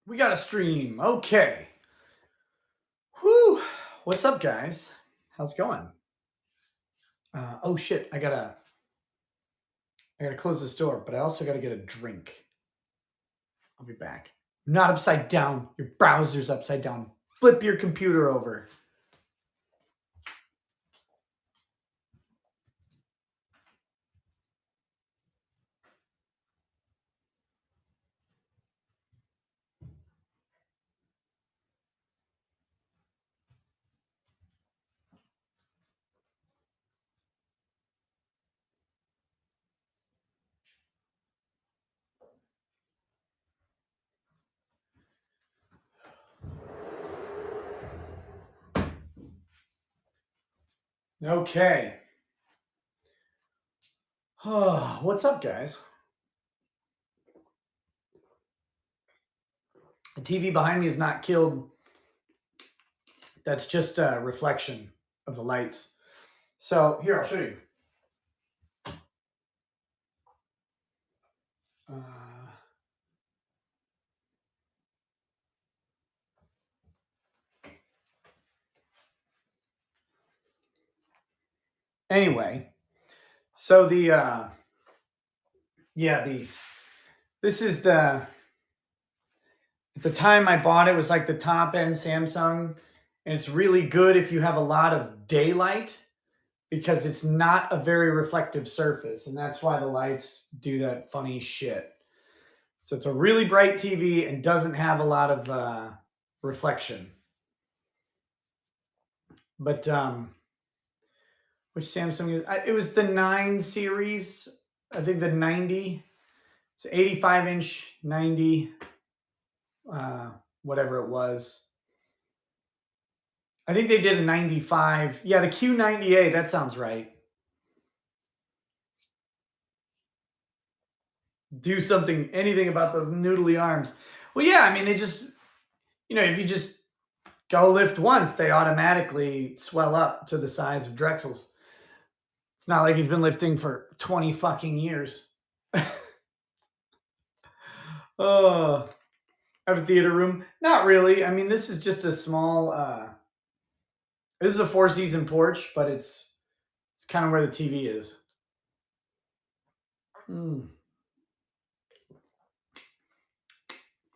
We got a stream. Okay. Whew. What's up, guys? How's it going? Oh shit! I gotta close this door, but I also gotta get a drink. I'll be back. Not upside down. Your browser's upside down. Flip your computer over. Okay. What's up, guys? The TV behind me is not killed. That's just a reflection of the lights. So here, I'll show you. Anyway, so this is the at the time I bought it was like the top end Samsung, and it's really good if you have a lot of daylight because it's not a very reflective surface, and that's why the lights do that funny shit. So it's a really bright TV and doesn't have a lot of reflection. But which Samsung is? It was the 9 series. I think the 90. It's 85-inch 90, whatever it was. I think they did a 95. Yeah, the Q90A, that sounds right. Do something, anything about those noodly arms. Well, yeah, I mean, they just, if you just go lift once, they automatically swell up to the size of Drexel's. It's not like he's been lifting for 20 fucking years. Oh, I have a theater room. Not really. I mean, this is just a small, this is a 4-season porch, but it's kind of where the TV is. Can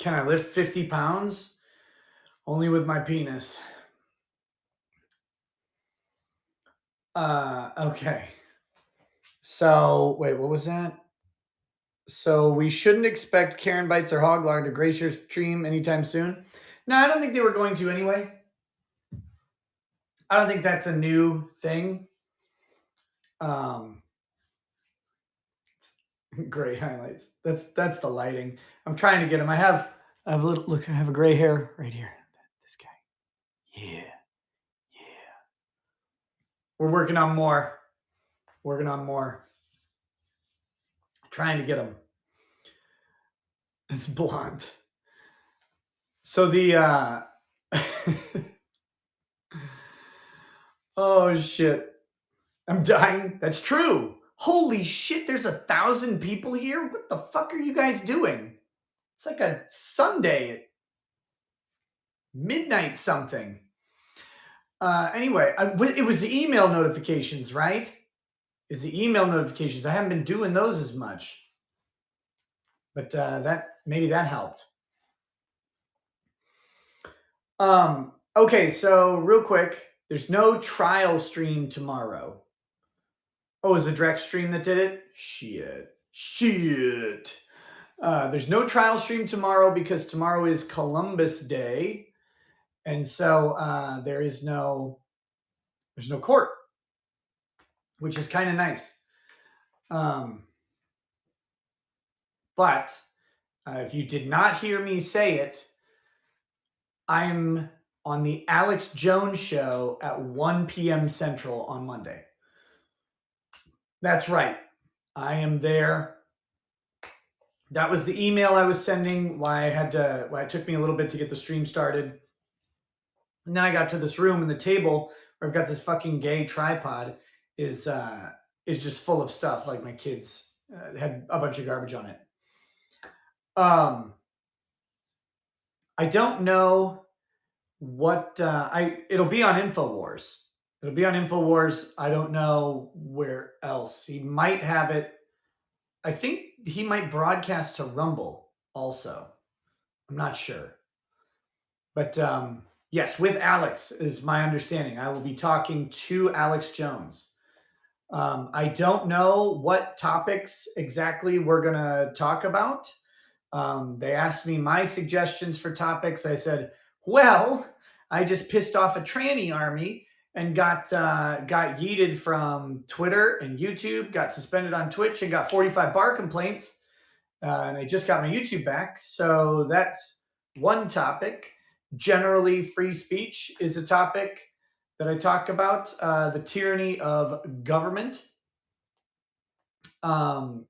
I lift 50 pounds? Only with my penis. Okay. So, wait, what was that? So, we shouldn't expect Karen Bites or Hoglard to grace your stream anytime soon. No, I don't think they were going to anyway. I don't think that's a new thing. Gray highlights. That's the lighting. I'm trying to get them. I have a little look. I have a gray hair right here. This guy. Yeah. We're working on more. Trying to get them. It's blonde. So the oh shit. I'm dying. That's true. Holy shit, there's 1,000 people here? What the fuck are you guys doing? It's like a Sunday at midnight something. Anyway, it was the email notifications, right? Is the email notifications. I haven't been doing those as much. But maybe that helped. Okay, so real quick, there's no trial stream tomorrow. Oh, is the direct stream that did it? Shit. There's no trial stream tomorrow because tomorrow is Columbus Day, and so there's no court, which is kind of nice. But if you did not hear me say it, I'm on the Alex Jones show at 1 p.m. Central on Monday. That's right. I am there. That was the email I was sending. Why it took me a little bit to get the stream started. And then I got to this room, and the table where I've got this fucking gay tripod is just full of stuff. Like my kids had a bunch of garbage on it. I don't know what I it'll be on Infowars. It'll be on Infowars. I don't know where else. He might have it. I think he might broadcast to Rumble also. I'm not sure. But yes, with Alex is my understanding. I will be talking to Alex Jones. I don't know what topics exactly we're going to talk about. They asked me my suggestions for topics. I said, "Well, I just pissed off a tranny army and got yeeted from Twitter and YouTube, got suspended on Twitch, and got 45 bar complaints. And I just got my YouTube back, so that's one topic. Generally, free speech is a topic that I talk about. The tyranny of government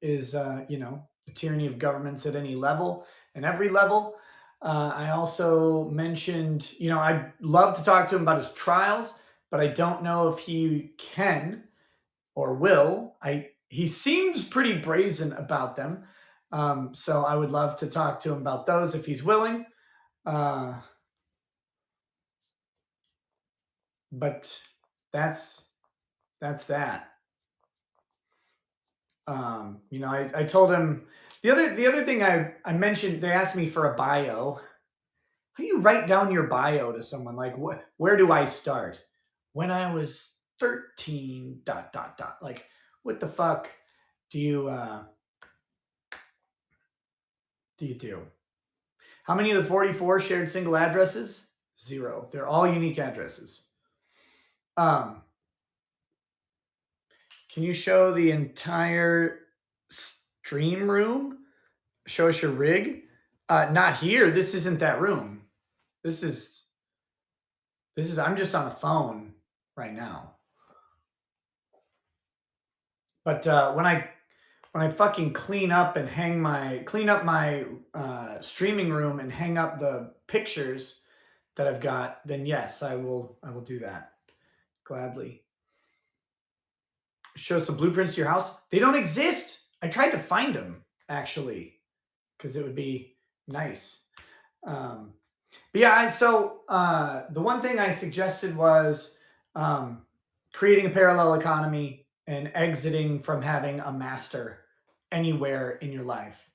is the tyranny of governments at any level and every level. I also mentioned, I'd love to talk to him about his trials, but I don't know if he can or will. I He seems pretty brazen about them, so I would love to talk to him about those if he's willing. Uh, but that's that's that. I told him the other thing I mentioned. They asked me for a bio. How do you write down your bio to someone? Like, where do I start? When I was 13. Dot dot dot. Like, what the fuck do you do? How many of the 44 shared single addresses? Zero. They're all unique addresses. Um, can you show the entire stream room? Show us your rig? Not here. This isn't that room. This is I'm just on the phone right now. But when I fucking clean up my streaming room and hang up the pictures that I've got, then yes, I will do that gladly. Show some blueprints to your house. They don't exist. I tried to find them actually because it would be nice. Um, but yeah, the one thing I suggested was um, creating a parallel economy and exiting from having a master anywhere in your life,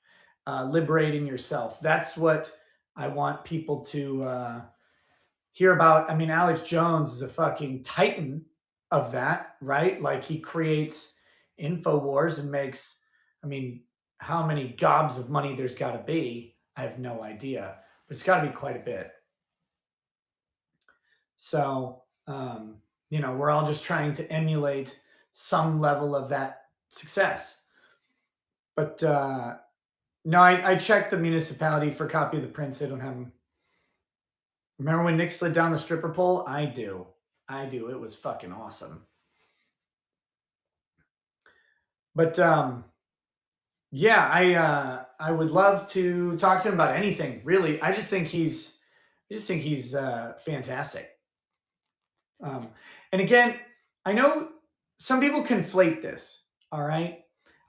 liberating yourself. That's what I want people to hear about. I mean, Alex Jones is a fucking titan of that, right? Like he creates InfoWars and makes, I mean, how many gobs of money there's got to be, I have no idea, but it's got to be quite a bit. So, we're all just trying to emulate some level of that success. But no, I checked the municipality for a copy of the prints. They don't have them. Remember when Nick slid down the stripper pole? I do. I do. It was fucking awesome. But yeah, I would love to talk to him about anything. Really, I just think he's fantastic. Um, and again, I know some people conflate this. All right,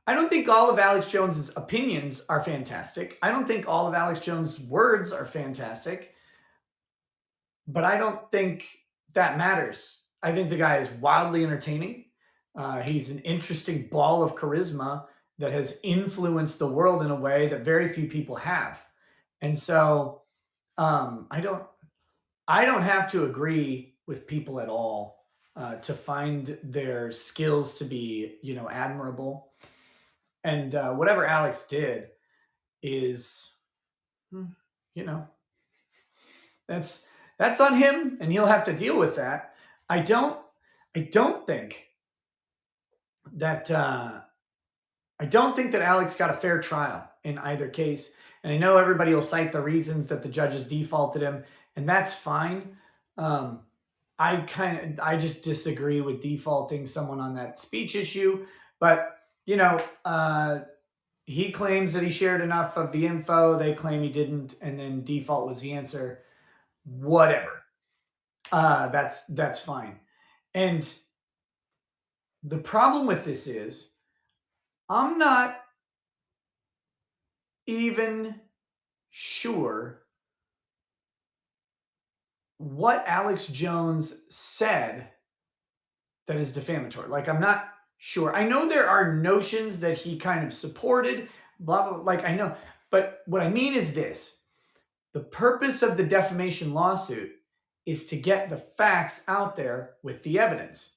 I don't think all of Alex Jones's opinions are fantastic. I don't think all of Alex Jones' words are fantastic. But I don't think that matters. I think the guy is wildly entertaining. He's an interesting ball of charisma that has influenced the world in a way that very few people have. And so I don't have to agree with people at all to find their skills to be admirable. And whatever Alex did is, hmm, you know, That's that's on him, and he'll have to deal with that. I don't I don't think that Alex got a fair trial in either case. And I know everybody will cite the reasons that the judges defaulted him, and that's fine. Um, I just disagree with defaulting someone on that speech issue. But you know, he claims that he shared enough of the info. They claim he didn't, and then default was the answer. Whatever. That's fine. And the problem with this is I'm not even sure what Alex Jones said that is defamatory. Like, I'm not sure. I know there are notions that he kind of supported, blah, blah, like, I know. But what I mean is this: the purpose of the defamation lawsuit is to get the facts out there with the evidence.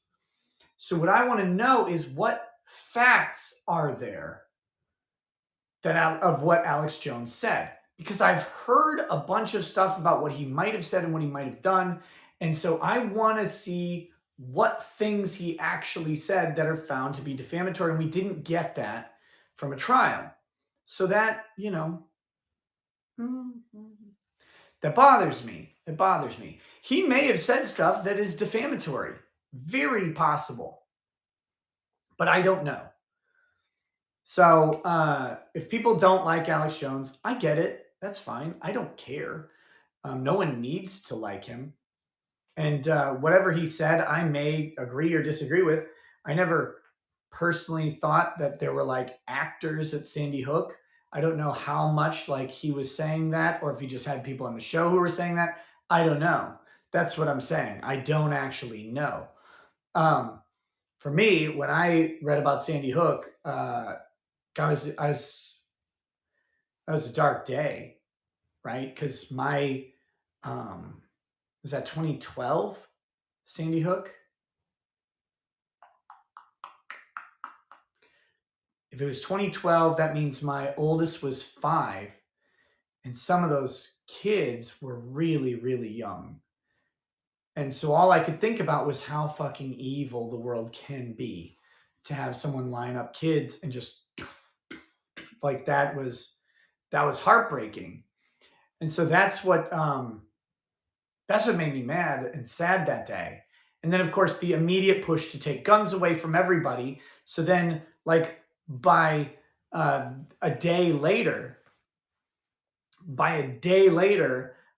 So, what I want to know is what facts are there that of what Alex Jones said, because I've heard a bunch of stuff about what he might have said and what he might have done. And so I want to see what things he actually said that are found to be defamatory. And we didn't get that from a trial. So that, that bothers me. It bothers me. He may have said stuff that is defamatory. Very possible. But I don't know. So if people don't like Alex Jones, I get it. That's fine. I don't care. No one needs to like him. And whatever he said, I may agree or disagree with. I never personally thought that there were like actors at Sandy Hook. I don't know how much like he was saying that, or if he just had people on the show who were saying that. I don't know. That's what I'm saying. I don't actually know. Um, for me, when I read about Sandy Hook, that was a dark day, right? Because my was that 2012 Sandy Hook? If it was 2012, that means my oldest was 5, and some of those kids were really, really young. And so all I could think about was how fucking evil the world can be, to have someone line up kids and just like that was heartbreaking. And so that's what made me mad and sad that day. And then, of course, the immediate push to take guns away from everybody. So then, like, by a day later,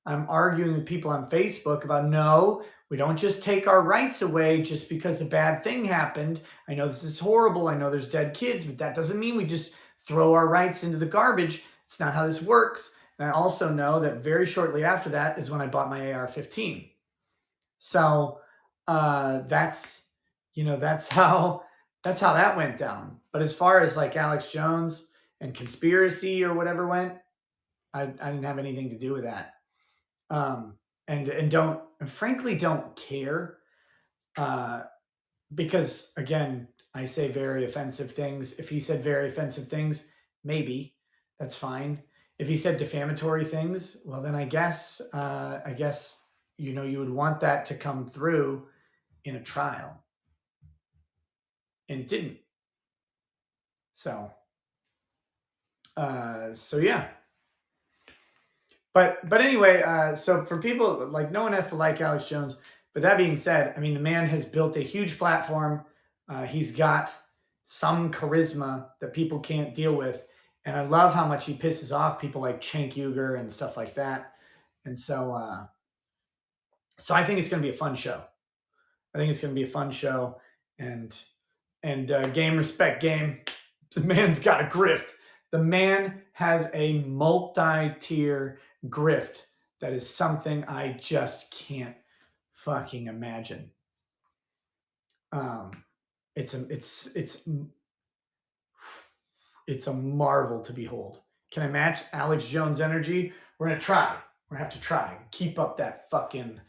I'm arguing with people on Facebook about no, we don't just take our rights away just because a bad thing happened. I know this is horrible. I know there's dead kids, but that doesn't mean we just throw our rights into the garbage. It's not how this works. And I also know that very shortly after that is when I bought my AR-15. So that's that's how that went down. But as far as like Alex Jones and conspiracy or whatever went, I didn't have anything to do with that. Um, and don't and frankly don't care, uh, because again, I say very offensive things. If he said very offensive things, maybe that's fine. If he said defamatory things, well then I guess you would want that to come through in a trial, and it didn't. So so yeah. But anyway, so for people like no one has to like Alex Jones. But that being said, I mean the man has built a huge platform. He's got some charisma that people can't deal with, and I love how much he pisses off people like Cenk Uygur and stuff like that. And so I think it's going to be a fun show. I think it's going to be a fun show, and game respect game. The man's got a grift. The man has a multi-tier grift that is something I just can't fucking imagine. Um, it's a marvel to behold. Can I match Alex Jones' energy? We're gonna try. We're gonna have to try. Keep up that fucking.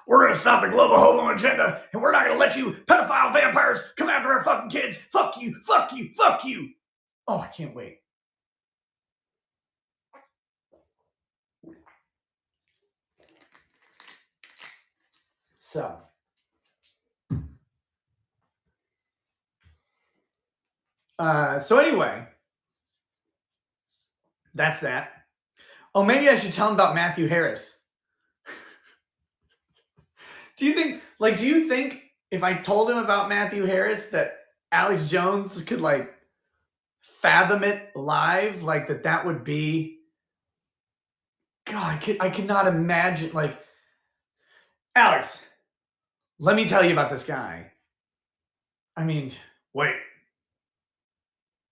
We're gonna stop the global homo agenda, and we're not gonna let you pedophile vampires come after our fucking kids. Fuck you, fuck you, fuck you. Oh, I can't wait. So anyway, that's that. Oh, maybe I should tell him about Matthew Harris. Do you think if I told him about Matthew Harris that Alex Jones could like fathom it live, like that would be God, I could not imagine like Alex, let me tell you about this guy. I mean, wait,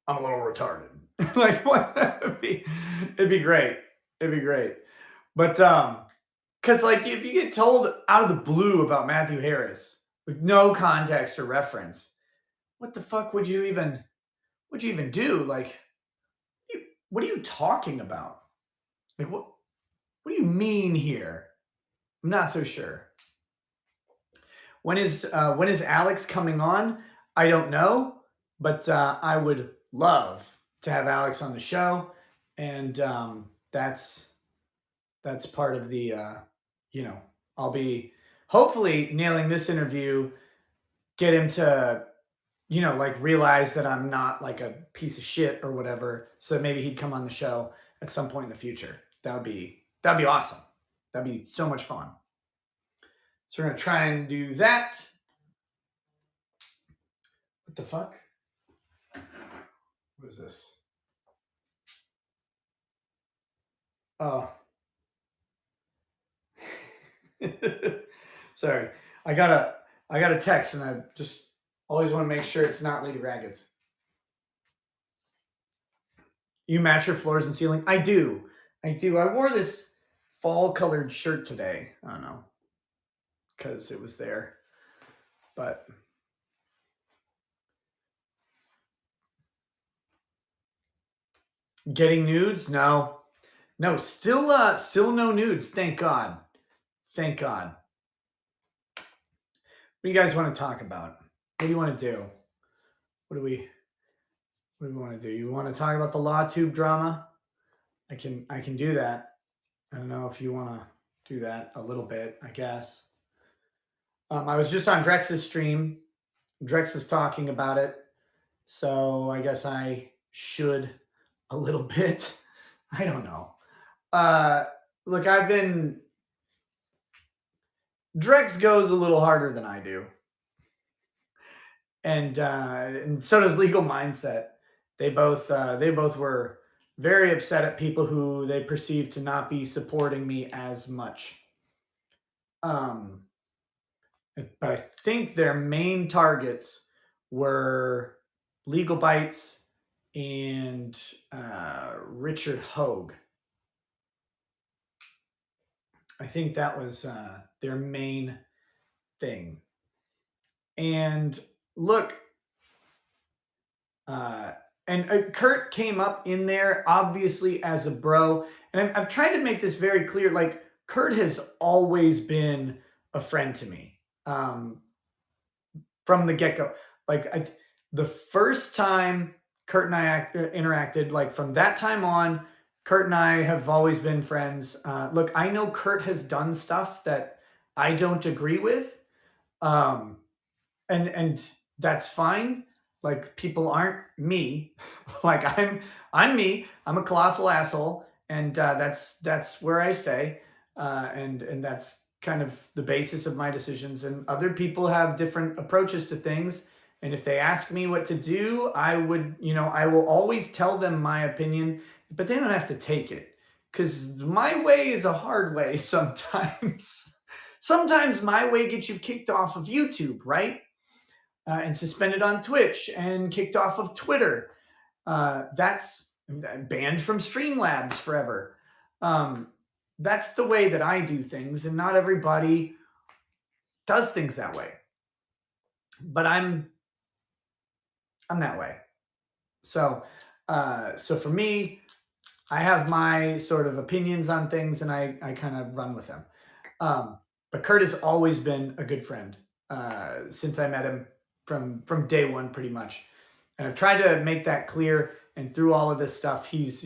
I'm a little retarded. Like what? It'd be great. It'd be great. But because like if you get told out of the blue about Matthew Harris with no context or reference, what the fuck would you even do? Like, you- what are you talking about? Like, what do you mean here? I'm not so sure. When is Alex coming on? I don't know, but I would love to have Alex on the show, and that's part of the you know, I'll be hopefully nailing this interview, get him to, like realize that I'm not like a piece of shit or whatever, so that maybe he'd come on the show at some point in the future. That'd be awesome. That'd be so much fun. So we're gonna try and do that. What the fuck? What is this? Oh, sorry. I got a I got a text, and I just always want to make sure it's not Lady Raggeds. You match your floors and ceiling. I do. I do. I wore this fall colored shirt today. I don't know because it was there, but getting nudes? No, no. Still no nudes. Thank God. Thank God. What do you guys want to talk about? What do you want to do? What do we What do we want to do? You want to talk about the law tube drama? I can do that. I don't know if you want to do that a little bit. I guess. I was just on Drex's stream. Drex was talking about it, so I guess I should a little bit. I don't know. Uh, Look, I've been Drex goes a little harder than I do, and so does Legal Mindset. They both were very upset at people who they perceive to not be supporting me as much. Um, but I think their main targets were Legal Bites and Richard Hogue. I think that was their main thing. And look, uh, and Kurt came up in there obviously as a bro, and I've tried to make this very clear. Like Kurt has always been a friend to me. From the get go. Like the first time Kurt and I interacted, like from that time on, Kurt and I have always been friends. Look, I know Kurt has done stuff that I don't agree with, um, and that's fine. Like people aren't me. Like I'm me. I'm a colossal asshole, and that's where I stay. And that's kind of the basis of my decisions. And other people have different approaches to things. And if they ask me what to do, I will always tell them my opinion, but they don't have to take it because my way is a hard way sometimes. Sometimes my way gets you kicked off of YouTube, right? And suspended on Twitch and kicked off of Twitter. That's banned from Streamlabs forever. Um, that's the way that I do things, and not everybody does things that way. But I'm that way. So for me, I have my sort of opinions on things, and I kind of run with them. But Kurt has always been a good friend since I met him from day one, pretty much. And I've tried to make that clear. And through all of this stuff, he's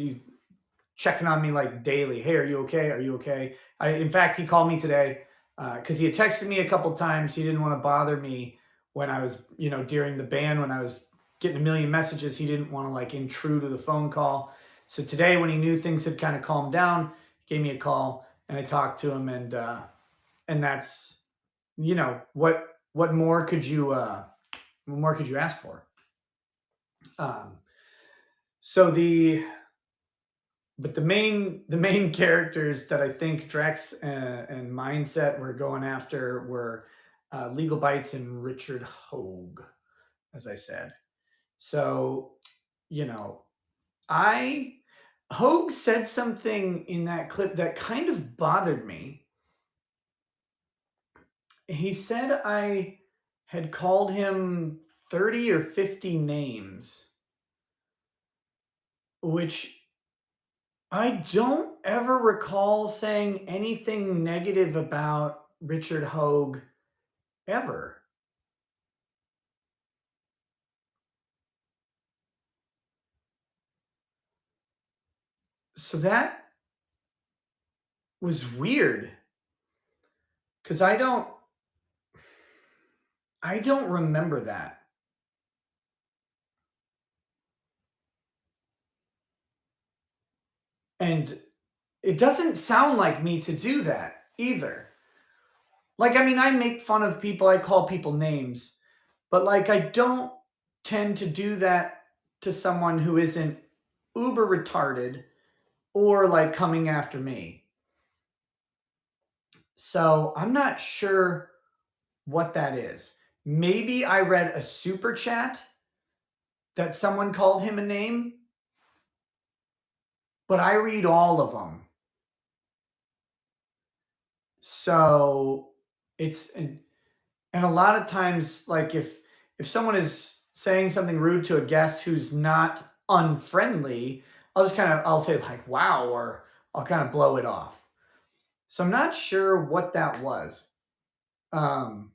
checking on me like daily. Hey, are you okay? Are you okay? In fact, he called me today because he had texted me a couple times. He didn't want to bother me when I was, during the ban, when I was getting a million messages. He didn't want to like intrude with a phone call. So today, when he knew things had kind of calmed down, he gave me a call and I talked to him, and that's, what more could you ask for? Um, so the main characters that I think Drex and Mindset were going after were Legal Bites and Richard Hogue, as I said. So, you know, I Hogue said something in that clip that kind of bothered me. He said I had called him 30 or 50 names, which I don't ever recall saying anything negative about Richard Hogue ever. So that was weird because I don't remember that. And it doesn't sound like me to do that either. Like, I mean, I make fun of people, I call people names, but like, I don't tend to do that to someone who isn't uber retarded or like coming after me. So I'm not sure what that is. Maybe I read a super chat that someone called him a name, but I read all of them. So it's and a lot of times, like if someone is saying something rude to a guest who's not unfriendly, I'll say like wow, or I'll kind of blow it off. So I'm not sure what that was. Um,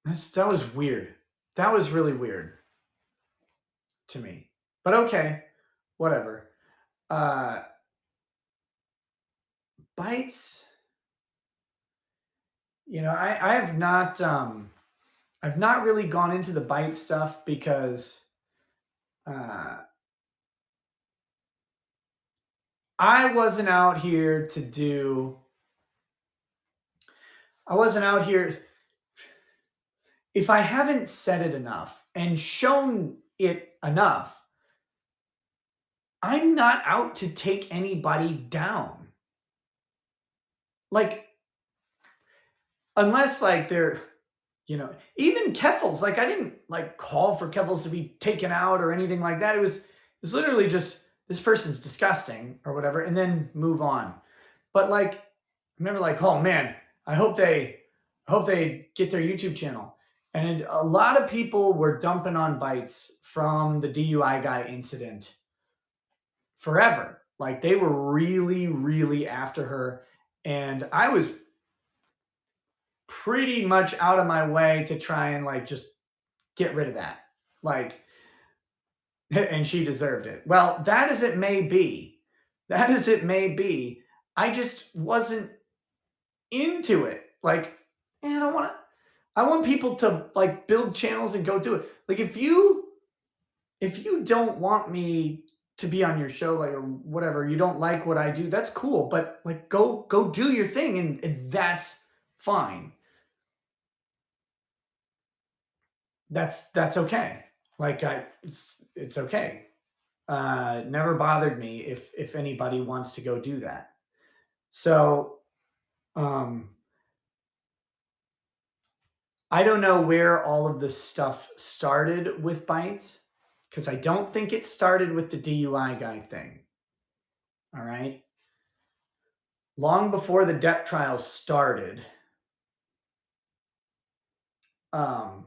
that was weird. That was really weird to me. But okay, whatever. Uh, bites. I have not I've not really gone into the bite stuff because uh, I wasn't out here to do. I wasn't out here. If I haven't said it enough and shown it enough, I'm not out to take anybody down. Like, unless like even Keffels, like I didn't like call for Keffels to be taken out or anything like that. It was literally just this person's disgusting or whatever, and then move on. But like, I'm never like, oh man, I hope they get their YouTube channel. And a lot of people were dumping on bites from the DUI guy incident forever. Like they were really, really after her. And I was pretty much out of my way to try and like just get rid of that. Like, and she deserved it. Well, that as it may be, that as it may be, I just wasn't into it. Like, I don't want to. I want people to like build channels and go do it. Like, if you don't want me to be on your show, like or whatever, you don't like what I do, that's cool. But like, go do your thing, and that's fine. That's okay. Like, it's okay. Never bothered me if anybody wants to go do that. So, um, I don't know where all of this stuff started with bites because I don't think it started with the DUI guy thing. All right. Long before the Depp trial started, um,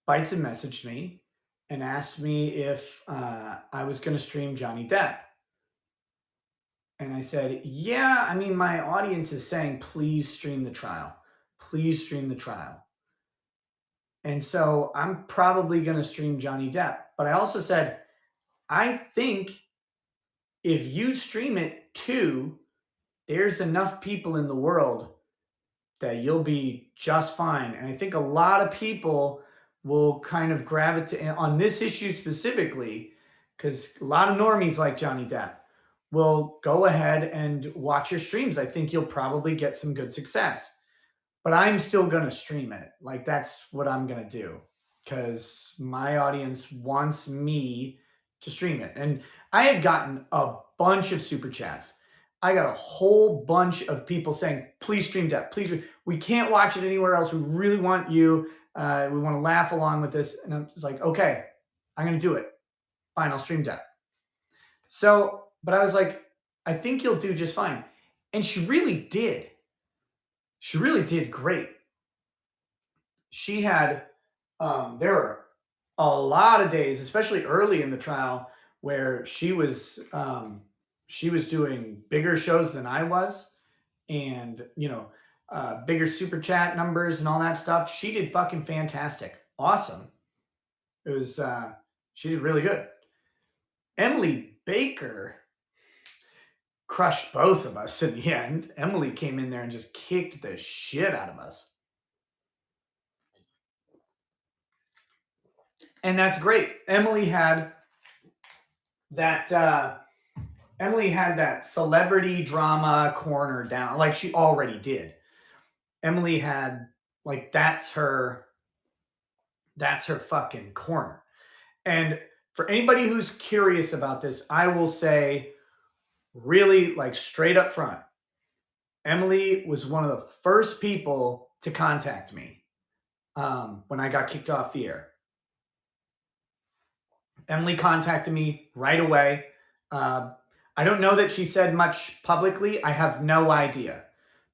Bites had messaged me and asked me if I was going to stream Johnny Depp. And I said, yeah, I mean, my audience is saying, please stream the trial. Please stream the trial. And so I'm probably going to stream Johnny Depp. But I also said, I think if you stream it too, there's enough people in the world that you'll be just fine. And I think a lot of people will kind of gravitate on this issue specifically because a lot of normies like Johnny Depp will go ahead and watch your streams. I think you'll probably get some good success. But I'm still gonna stream it. Like that's what I'm gonna do because my audience wants me to stream it. And I had gotten a bunch of super chats. I got a whole bunch of people saying, "Please stream Depp. Please, we can't watch it anywhere else. We really want you. We want to laugh along with this." And I'm just like, "Okay, I'm gonna do it. final stream debt. So, but I was like, I think you'll do just fine. And she really did. She really did great. She had, there were a lot of days, especially early in the trial, where she was doing bigger shows than I was, and bigger super chat numbers and all that stuff. She did fucking fantastic, awesome. It was she did really good. Emily Baker crushed both of us in the end. Emily came in there and just kicked the shit out of us. And that's great. That Emily had that celebrity drama corner down like she already did. Emily had like that's her fucking corner. And for anybody who's curious about this, I will say really like straight up front, Emily was one of the first people to contact me when I got kicked off the air. Emily contacted me right away. Uh, I don't know that she said much publicly. I have no idea.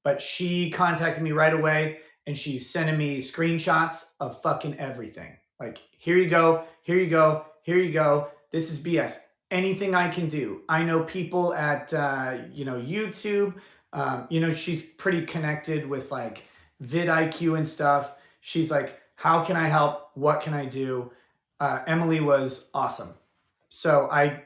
But she contacted me right away and she's sending me screenshots of fucking everything. Like, here you go, here you go, here you go. This is BS. Anything I can do. I know people at, YouTube. She's pretty connected with like vidIQ and stuff. She's like, how can I help? What can I do? Emily was awesome. So I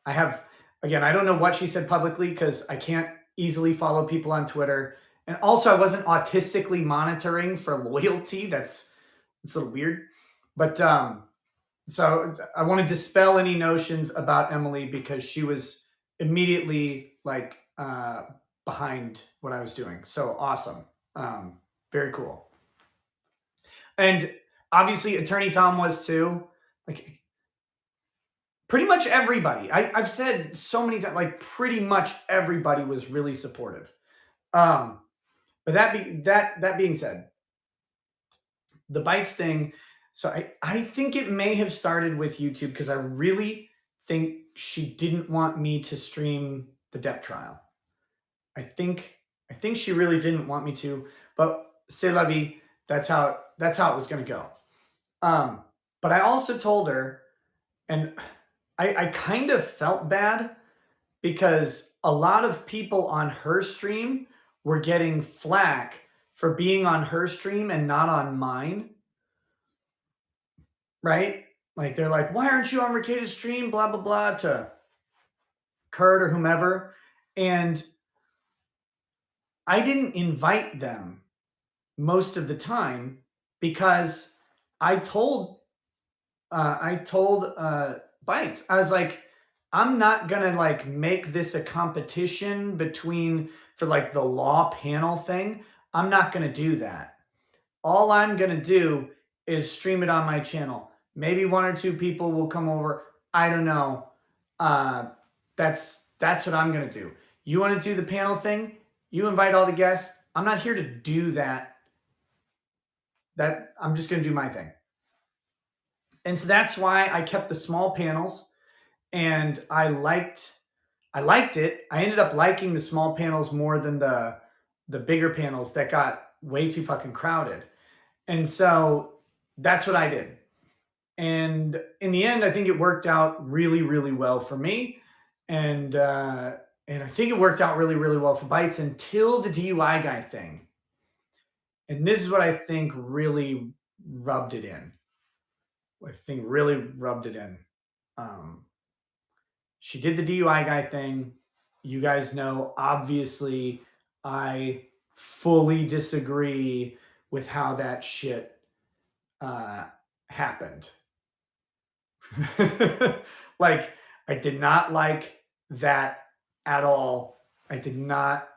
have again, I don't know what she said publicly because I can't easily follow people on Twitter. And also I wasn't autistically monitoring for loyalty. It's a little weird. But so I want to dispel any notions about Emily because she was immediately like behind what I was doing. So awesome. Very cool. And obviously Attorney Tom was too. Like pretty much everybody. I've said so many times, like pretty much everybody was really supportive. Um, but that being said, the bites thing. So I think it may have started with YouTube because I really think she didn't want me to stream the Depp trial. I think I think she really didn't want me to, but c'est la vie. That's how it was going to go. Um, but I also told her, and I kind of felt bad because a lot of people on her stream were getting flack for being on her stream and not on mine, right? Like they're like, why aren't you on Rekieta's stream? Blah blah blah to Kurt or whomever. And I didn't invite them most of the time because I told Bites, I was like, I'm not gonna like make this a competition between for like the law panel thing. I'm not gonna do that. All I'm gonna do is stream it on my channel. Maybe one or two people will come over. I don't know. Uh, that's what I'm gonna do. You want to do the panel thing? You invite all the guests. I'm not here to do that. That I'm just gonna do my thing. And so that's why I kept the small panels and I liked it. I ended up liking the small panels more than the bigger panels that got way too fucking crowded. And so that's what I did. And in the end, I think it worked out really, really well for me. And and I think it worked out really, really well for Bites until the DUI guy thing. And this is what I think really rubbed it in. I think really rubbed it in. Um, she did the DUI guy thing. You guys know, obviously, I fully disagree with how that shit uh, happened. Like, I did not like that at all. I did not.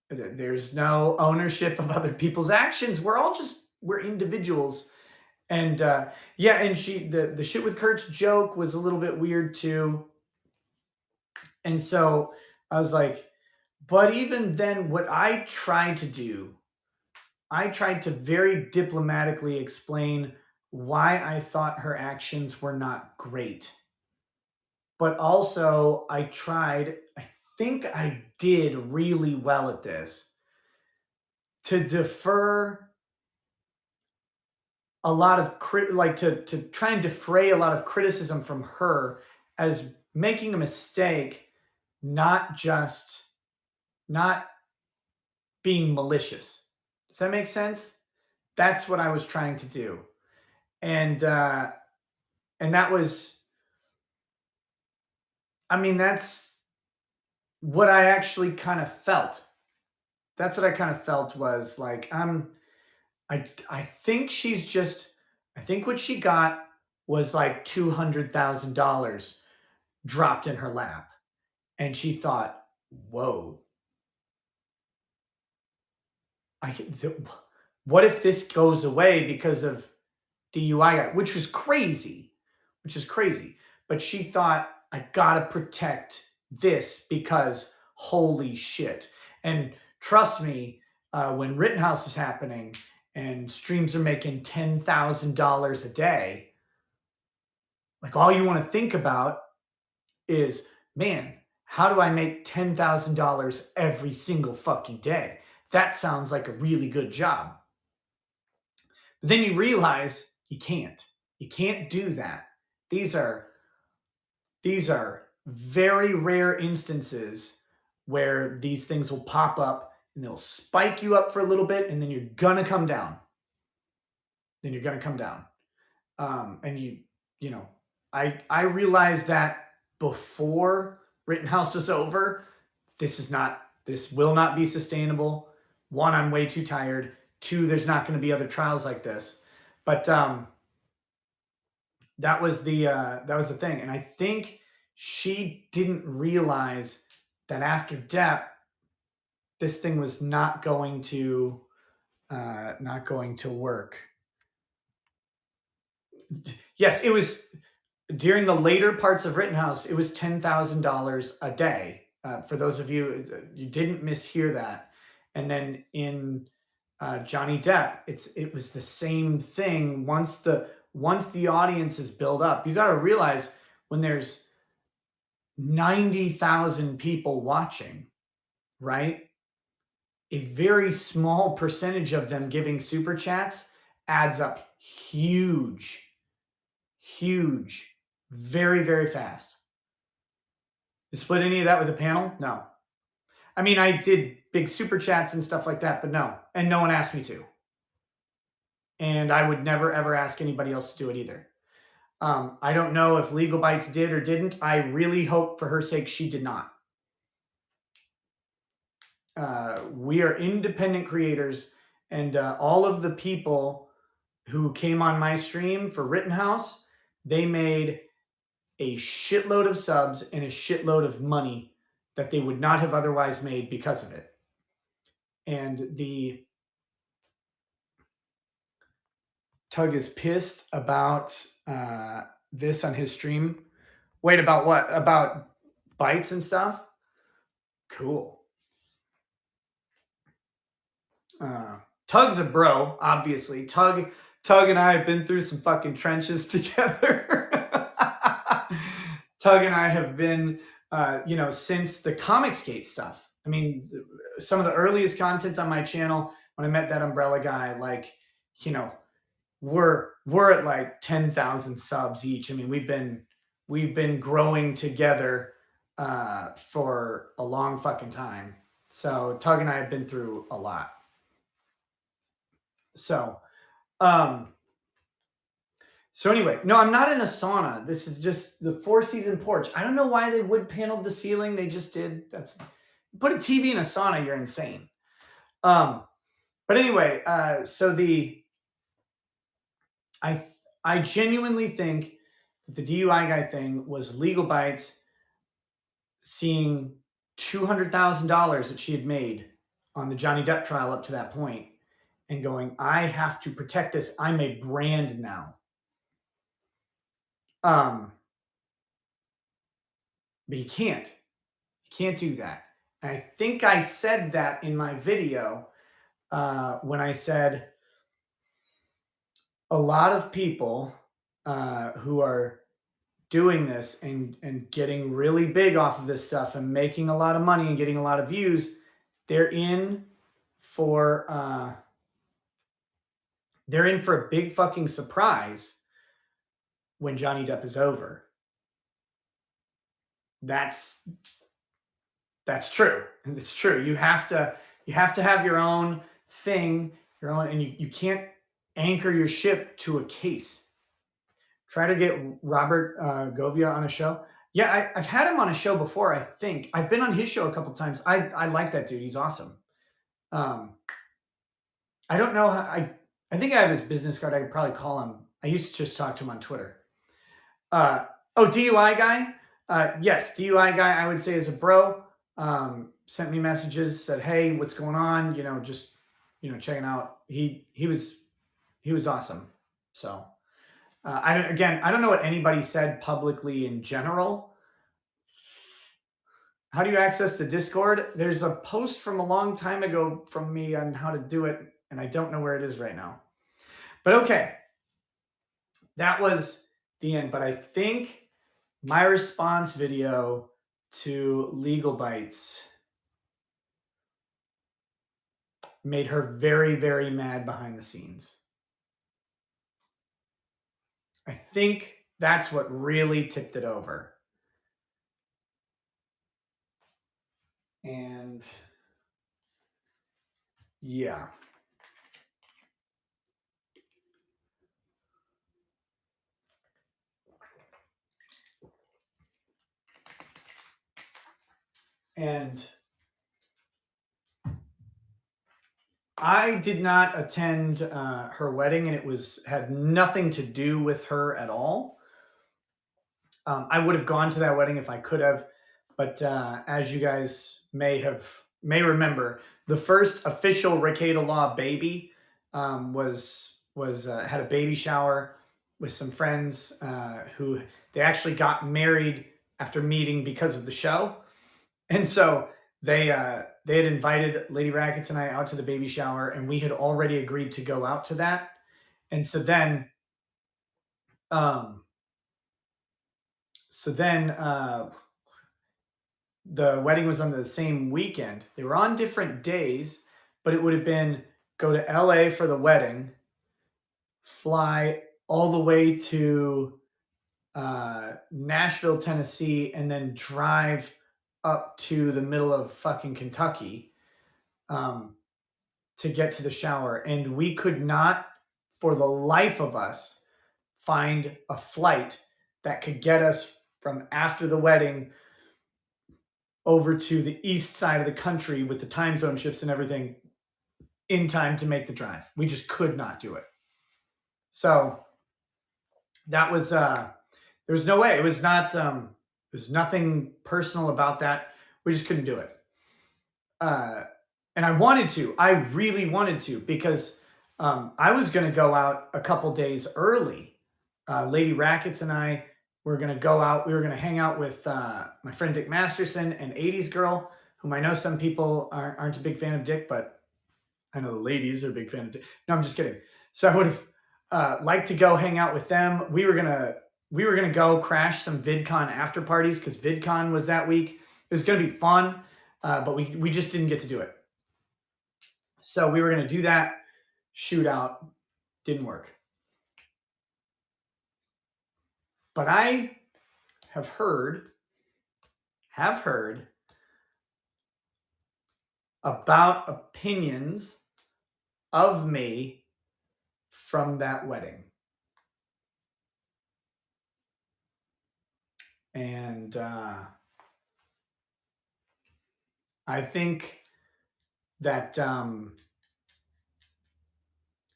There's no ownership of other people's actions. We're individuals. And yeah, and the shit with Kurt's joke was a little bit weird too. And so I was like, but even then, what I tried to do, I tried to very diplomatically explain why I thought her actions were not great. But also, I think I did really well at this to defer a lot of like to try and defray a lot of criticism from her as making a mistake, not just not being malicious. Does that make sense? That's what I was trying to do. And that was, I mean, that's what I actually kind of felt. That's what I kind of felt was like I think she's just I think what she got was like $200,000 dropped in her lap. And she thought, whoa, I can, what if this goes away because of DUI guy, which was crazy, which is crazy. But she thought, I gotta protect this because holy shit. And trust me, when Rittenhouse is happening and streams are making $10,000 a day, like all you want to think about is, man, how do I make $10,000 every single fucking day? That sounds like a really good job. But then you realize you can't. You can't do that. These are these are very rare instances where these things will pop up and they'll spike you up for a little bit and then you're gonna come down. Then you're gonna come down. And you know, I realized that before Rittenhouse was over. This will not be sustainable. One, I'm way too tired. Two, there's not going to be other trials like this. But that was the thing, and I think she didn't realize that after Depp, this thing was not going to work. Yes, it was during the later parts of Rittenhouse. It was $10,000 a day. For those of you you didn't mishear that, and then in Johnny Depp, it was the same thing. Once the audience is built up, you got to realize when there's 90,000 people watching, right? A very small percentage of them giving super chats adds up huge, huge, very, very fast. You split any of that with a panel? No. I mean, I did big super chats and stuff like that, but no. And no one asked me to. And I would never, ever ask anybody else to do it either. I don't know if Legal Bites did or didn't. I really hope for her sake she did not. We are independent creators, and all of the people who came on my stream for Rittenhouse, they made a shitload of subs and a shitload of money that they would not have otherwise made because of it. And the Tug is pissed about this on his stream. Wait, about what? About bites and stuff? Cool. Tug's a bro, obviously. Tug and I have been through some fucking trenches together. Tug and I have been, since the Comicsgate stuff. I mean, some of the earliest content on my channel when I met that umbrella guy, like, you know, we're at like 10,000 subs each. I mean, we've been growing together for a long fucking time. So Tug and I have been through a lot. So, so anyway, no, I'm not in a sauna. This is just the Four Season porch. I don't know why they wood paneled the ceiling. They just did. That's put a TV in a sauna. You're insane. But anyway, so I genuinely think that the DUI guy thing was Legal Bites seeing $200,000 that she had made on the Johnny Depp trial up to that point and going, I have to protect this. I'm a brand now. But you can't. You can't do that. And I think I said that in my video when I said a lot of people who are doing this and getting really big off of this stuff and making a lot of money and getting a lot of views, they're in for they're in for a big fucking surprise when Johnny Depp is over. That's that's true. It's true. You have to have your own thing, your own, and you can't anchor your ship to a case. Try to get Robert Govia on a show. Yeah, I've had him on a show before. I think I've been on his show a couple times. I like that dude. He's awesome. Um, I don't know how I think I have his business card. I could probably call him. I used to just talk to him on Twitter. Oh, DUI guy. Yes, DUI guy. I would say is a bro. Sent me messages, said, "Hey, what's going on? Just checking out." He was awesome. So I don't know what anybody said publicly in general. How do you access the Discord? There's a post from a long time ago from me on how to do it, and I don't know where it is right now. But okay, that was the end. But I think my response video to Legal Bites made her very, very mad behind the scenes. I think that's what really tipped it over. And yeah. And I did not attend her wedding, and it had nothing to do with her at all. I would have gone to that wedding if I could have, but as you guys may remember, the first official Rekieta Law baby was had a baby shower with some friends who they actually got married after meeting because of the show, and so they had invited Lady Rackets and I out to the baby shower, and we had already agreed to go out to that, and um, so then the wedding was on the same weekend. They were on different days, but it would have been go to LA for the wedding, fly all the way to Nashville, Tennessee, and then drive up to the middle of fucking Kentucky um, to get to the shower. And we could not, for the life of us, find a flight that could get us from after the wedding over to the east side of the country with the time zone shifts and everything in time to make the drive. We just could not do it. So that was there was no way. It was not there's nothing personal about that. We just couldn't do it. And I wanted to. I really wanted to because I was going to go out a couple days early. Lady Rackets and I were going to go out. We were going to hang out with my friend Dick Masterson and 80s Girl, whom I know some people aren't a big fan of Dick, but I know the ladies are a big fan of Dick. No, I'm just kidding. So I would have liked to go hang out with them. We were gonna go crash some VidCon after parties because VidCon was that week. It was gonna be fun, but we just didn't get to do it. So we were gonna do that shootout. Didn't work. But I have heard about opinions of me from that wedding. And I think that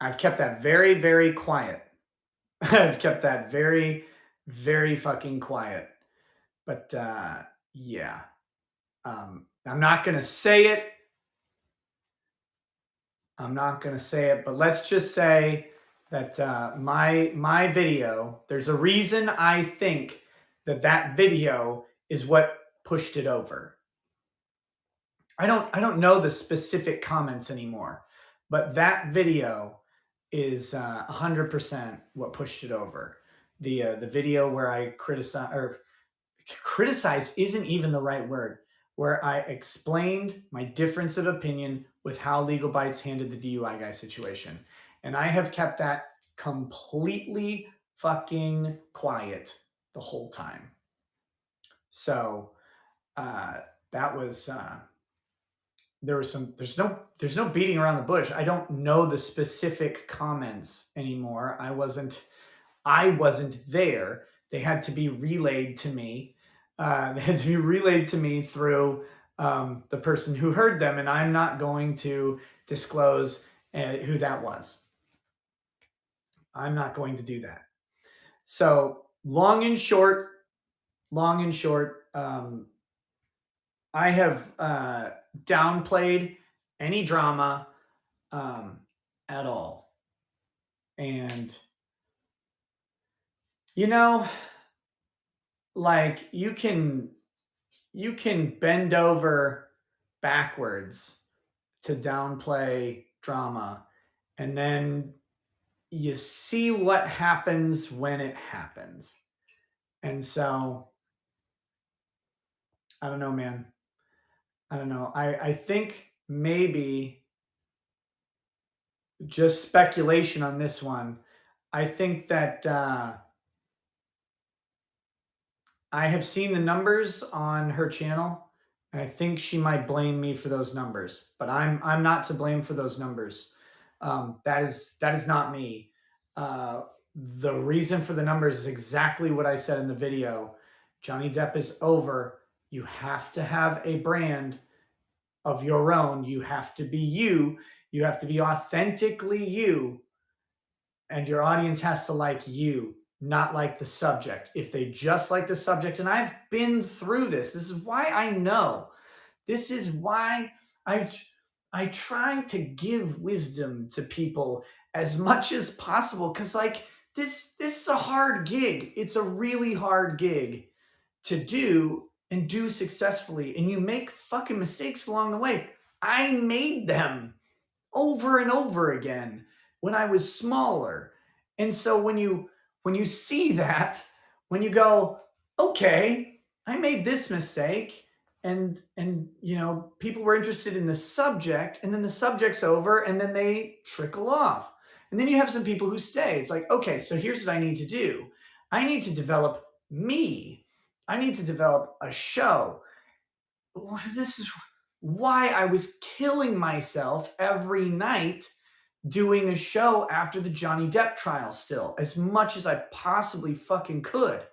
I've kept that very, very quiet. I've kept that very, very fucking quiet. But yeah, I'm not gonna say it. I'm not gonna say it. But let's just say that my video. There's a reason I think that video is what pushed it over. I don't know the specific comments anymore, but that video is 100% what pushed it over. The video where I criticize isn't even the right word, where I explained my difference of opinion with how Legal Bites handled the DUI guy situation. And I have kept that completely fucking quiet the whole time. So uh, that was there was some there's no beating around the bush. I don't know the specific comments anymore. I wasn't there. They had to be relayed to me. They had to be relayed to me through the person who heard them, and I'm not going to disclose who that was. I'm not going to do that. So long and short, I have downplayed any drama um, at all, and you know, like you can bend over backwards to downplay drama, and then you see what happens when it happens. And so I don't know, man. I don't know. I think maybe just speculation on this one. I think that I have seen the numbers on her channel, and I think she might blame me for those numbers, but I'm not to blame for those numbers. That is not me. The reason for the numbers is exactly what I said in the video. Johnny Depp is over. You have to have a brand of your own. You have to be you. You have to be authentically you, and your audience has to like you, not like the subject. If they just like the subject, and I've been through this, this is why I know. This is why I I try to give wisdom to people as much as possible, cuz like this is a hard gig. It's a really hard gig to do and do successfully, and you make fucking mistakes along the way. I made them over and over again when I was smaller. And so when you see that, when you go, okay, I made this mistake, and people were interested in the subject, and then the subject's over, and then they trickle off. And then you have some people who stay. It's like, okay, so here's what I need to do. I need to develop me. I need to develop a show. This is why I was killing myself every night doing a show after the Johnny Depp trial still, as much as I possibly fucking could.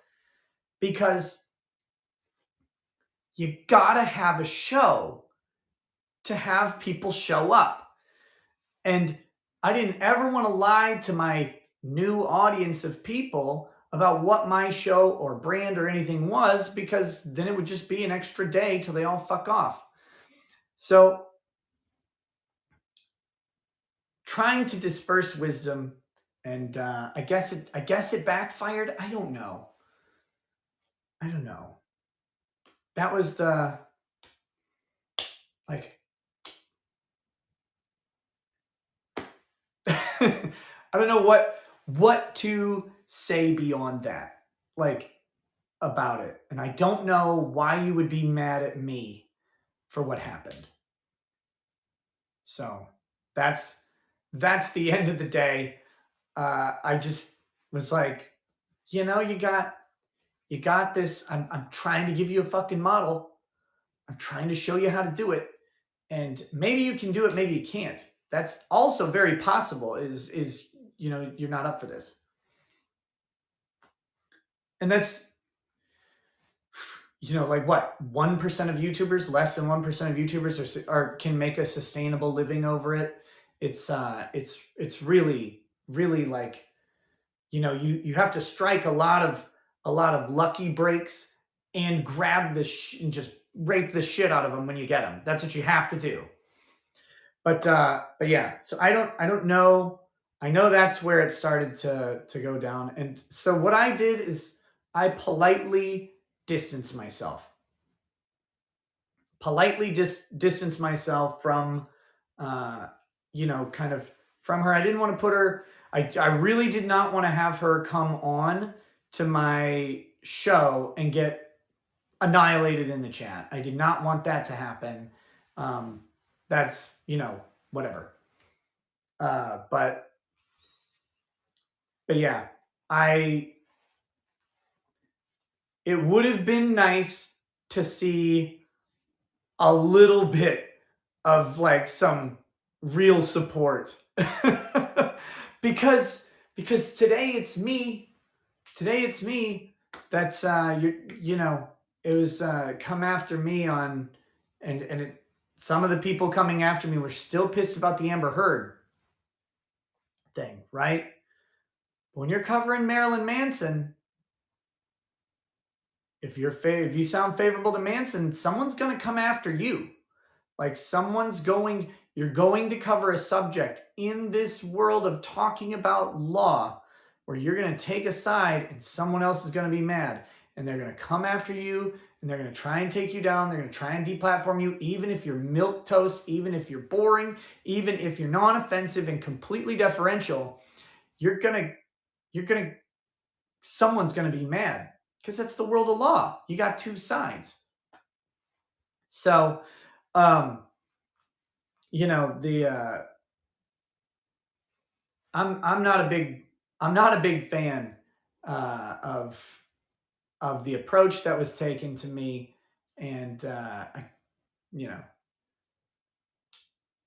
Because you gotta have a show to have people show up. And I didn't ever want to lie to my new audience of people about what my show or brand or anything was, because then it would just be an extra day till they all fuck off. So trying to disperse wisdom, and I guess it backfired. I don't know. That was the like I don't know what to say beyond that, like, about it. And I don't know why you would be mad at me for what happened. So that's that's the end of the day. I just was like, you got this. I'm trying to give you a fucking model. I'm trying to show you how to do it. And maybe you can do it, maybe you can't. That's also very possible, is you're not up for this. And that's, like, what, 1% of YouTubers, less than 1% of YouTubers are can make a sustainable living over it. It's really, really, like, you have to strike a lot of lucky breaks, and grab and just rape the shit out of them when you get them. That's what you have to do. But yeah, so I don't know. I know that's where it started to go down. And so what I did is I politely distanced myself. Politely distance myself from kind of from her. I didn't want to put her, I really did not want to have her come on to my show and get annihilated in the chat. I did not want that to happen. That's, whatever. But yeah, it would have been nice to see a little bit of like some real support. because today it's me. Today it's me that's it was come after me on some of the people coming after me were still pissed about the Amber Heard thing, right? When you're covering Marilyn Manson, if you sound favorable to Manson, someone's going to come after you. Like you're going to cover a subject in this world of talking about law where you're going to take a side and someone else is going to be mad and they're going to come after you and they're going to try and take you down. They're going to try and deplatform you, even if you're milquetoast, even if you're boring, even if you're non-offensive and completely deferential, someone's going to be mad because that's the world of law. You got two sides. So, I'm not a big fan of the approach that was taken to me, and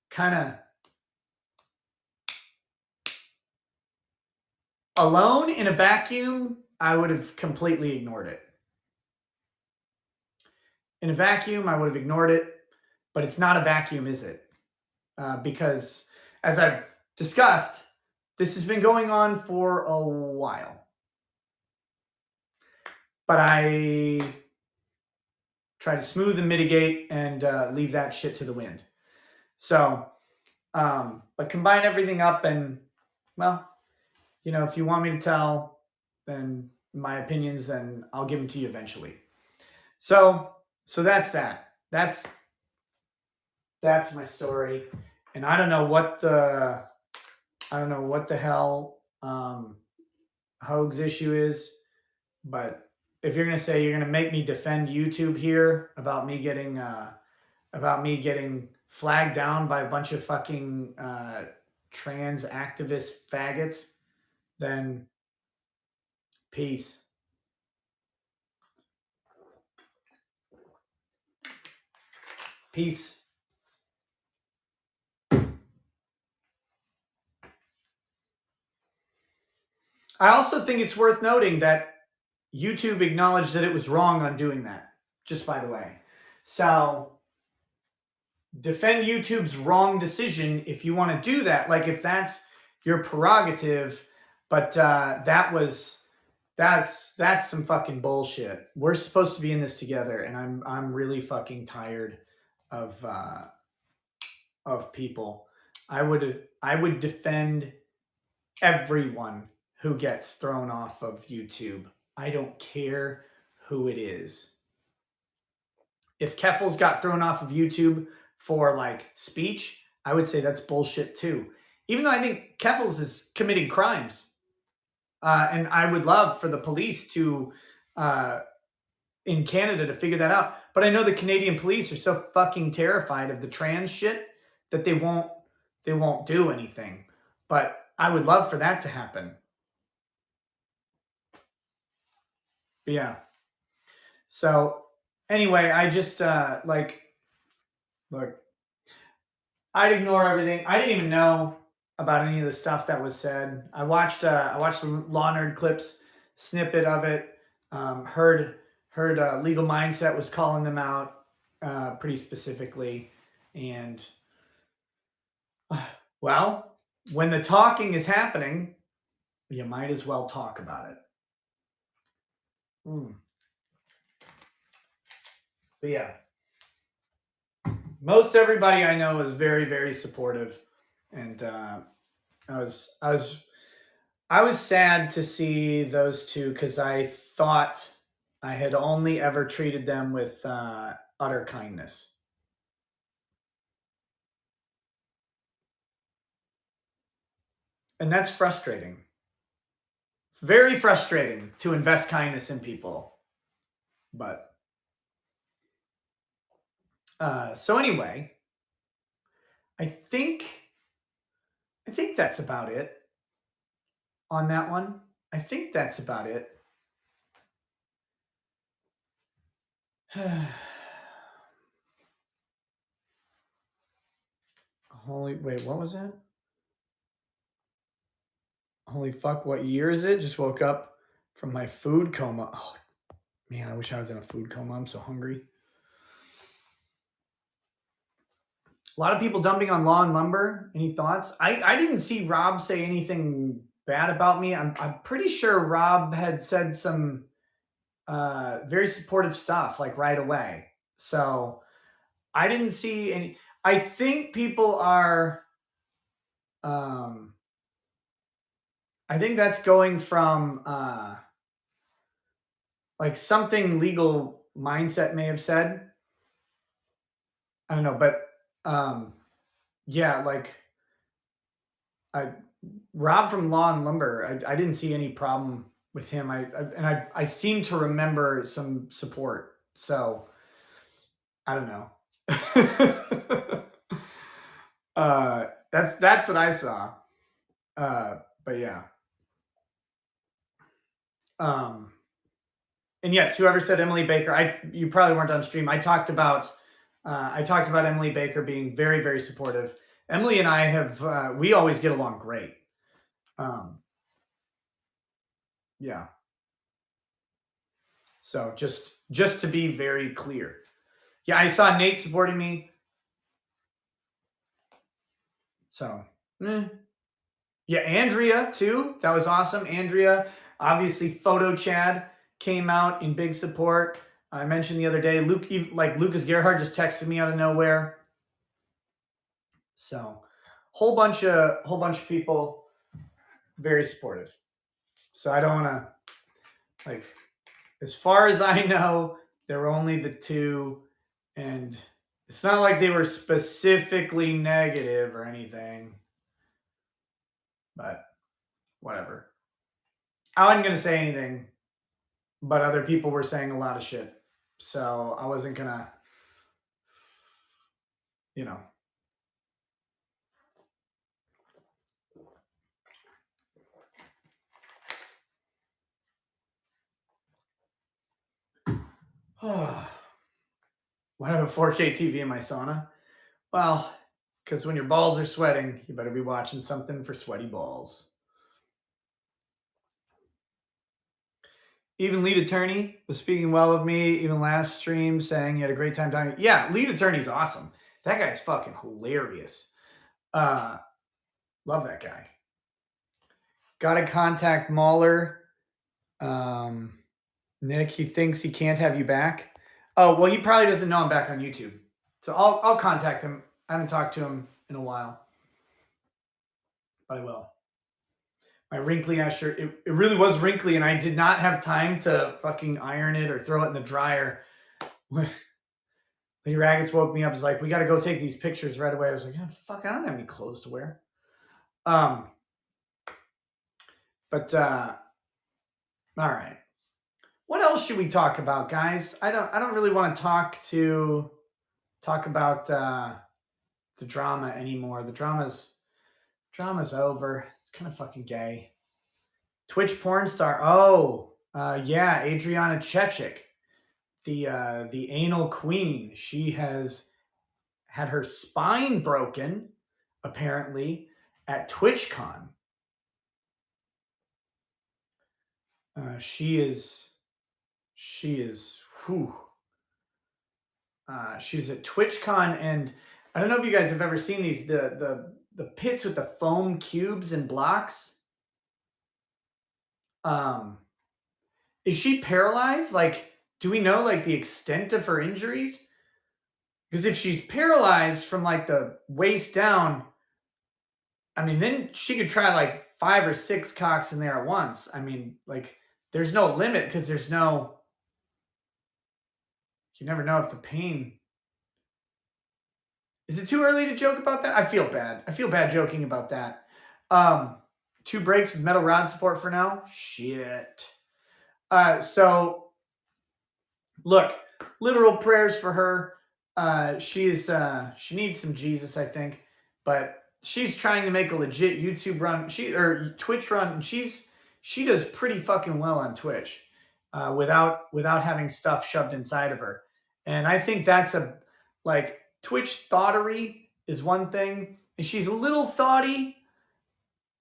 kind of alone in a vacuum. I would have completely ignored it. In a vacuum, I would have ignored it, but it's not a vacuum, is it? Because as I've discussed, this has been going on for a while. But I try to smooth and mitigate and leave that shit to the wind. So, but combine everything up and, well, if you want me to tell, then my opinions, then I'll give them to you eventually. So that's that. That's my story. And I don't know what the hell Hoag's issue is, but if you're gonna say you're gonna make me defend YouTube here about me getting flagged down by a bunch of fucking trans activist faggots, then peace. Peace. I also think it's worth noting that YouTube acknowledged that it was wrong on doing that, just by the way. So defend YouTube's wrong decision if you want to do that, like if that's your prerogative, but that's some fucking bullshit. We're supposed to be in this together, and I'm really fucking tired of people. I would defend everyone who gets thrown off of YouTube. I don't care who it is. If Keffel's got thrown off of YouTube for like speech, I would say that's bullshit too. Even though I think Keffels is committing crimes. And I would love for the police to, in Canada, to figure that out. But I know the Canadian police are so fucking terrified of the trans shit that they won't do anything. But I would love for that to happen. But yeah. So anyway, I just look, I'd ignore everything. I didn't even know about any of the stuff that was said. I watched the Law Nerd Clips snippet of it. Heard Legal Mindset was calling them out pretty specifically, and well, when the talking is happening, you might as well talk about it. But yeah, most everybody I know is very, very supportive, and I was sad to see those two because I thought I had only ever treated them with utter kindness. And that's frustrating. It's very frustrating to invest kindness in people. But so anyway, I think I think that's about it on that one. I think that's about it. Holy wait, what was that? Holy fuck, what year is it? Just woke up from my food coma. Oh man, I wish I was in a food coma. I'm so hungry. A lot of people dumping on Law and Lumber. Any thoughts? I didn't see Rob say anything bad about me. I'm pretty sure Rob had said some very supportive stuff like right away. So I didn't see any. I think people are. Um, I think that's going from like something legal mindset may have said. I don't know, but um, yeah, like I Rob from Law and Lumber, I didn't see any problem with him. I seem to remember some support. So I don't know. That's what I saw. But yeah. Um, and yes, whoever said Emily Baker, you probably weren't on stream. I talked about Emily Baker being very very supportive. Emily and I have we always get along great. Um, yeah. So just to be very clear. Yeah, I saw Nate supporting me. So, eh. Yeah, Andrea too. That was awesome. Andrea, obviously, Photo Chad came out in big support. I mentioned the other day, Lucas Gerhard just texted me out of nowhere. So, whole bunch of people very supportive. So I don't want to like, as far as I know, there were only the two, and it's not like they were specifically negative or anything. But whatever. I wasn't gonna say anything, but other people were saying a lot of shit. So I wasn't gonna, you know. Why do I have a 4K TV in my sauna? Well, because when your balls are sweating, you better be watching something for sweaty balls. Even lead attorney was speaking well of me, even last stream saying he had a great time talking. Yeah, lead attorney's awesome. That guy's fucking hilarious. Uh, love that guy. Gotta contact Mahler. Nick, he thinks he can't have you back. Oh, well, he probably doesn't know I'm back on YouTube. So I'll contact him. I haven't talked to him in a while, but I will. My wrinkly ass shirt, it really was wrinkly, and I did not have time to fucking iron it or throw it in the dryer. When Lee Raggets woke me up, was like, we got to go take these pictures right away. I was like, oh, fuck, I don't have any clothes to wear. Um, but all right. What else should we talk about, guys? I don't really want to talk about the drama anymore. The drama's over. It's kind of fucking gay. Twitch porn star. Oh, yeah, Adriana Chechik, the anal queen. She has had her spine broken, apparently, at TwitchCon. She is. Whew. She's at TwitchCon, and I don't know if you guys have ever seen these the pits with the foam cubes and blocks. Um, is she paralyzed? Like, do we know like the extent of her injuries? Because if she's paralyzed from like the waist down, I mean, then she could try like 5 or 6 cocks in there at once. I mean, like, there's no limit because you never know if the pain. Is it too early to joke about that? I feel bad. I feel bad joking about that. Um, 2 brakes with metal rod support for now. Shit. So look, literal prayers for her. She needs some Jesus, I think, but she's trying to make a legit YouTube run, or Twitch run. And she does pretty fucking well on Twitch, without having stuff shoved inside of her. And I think that's a like Twitch thoughtery is one thing, and she's a little thoughty,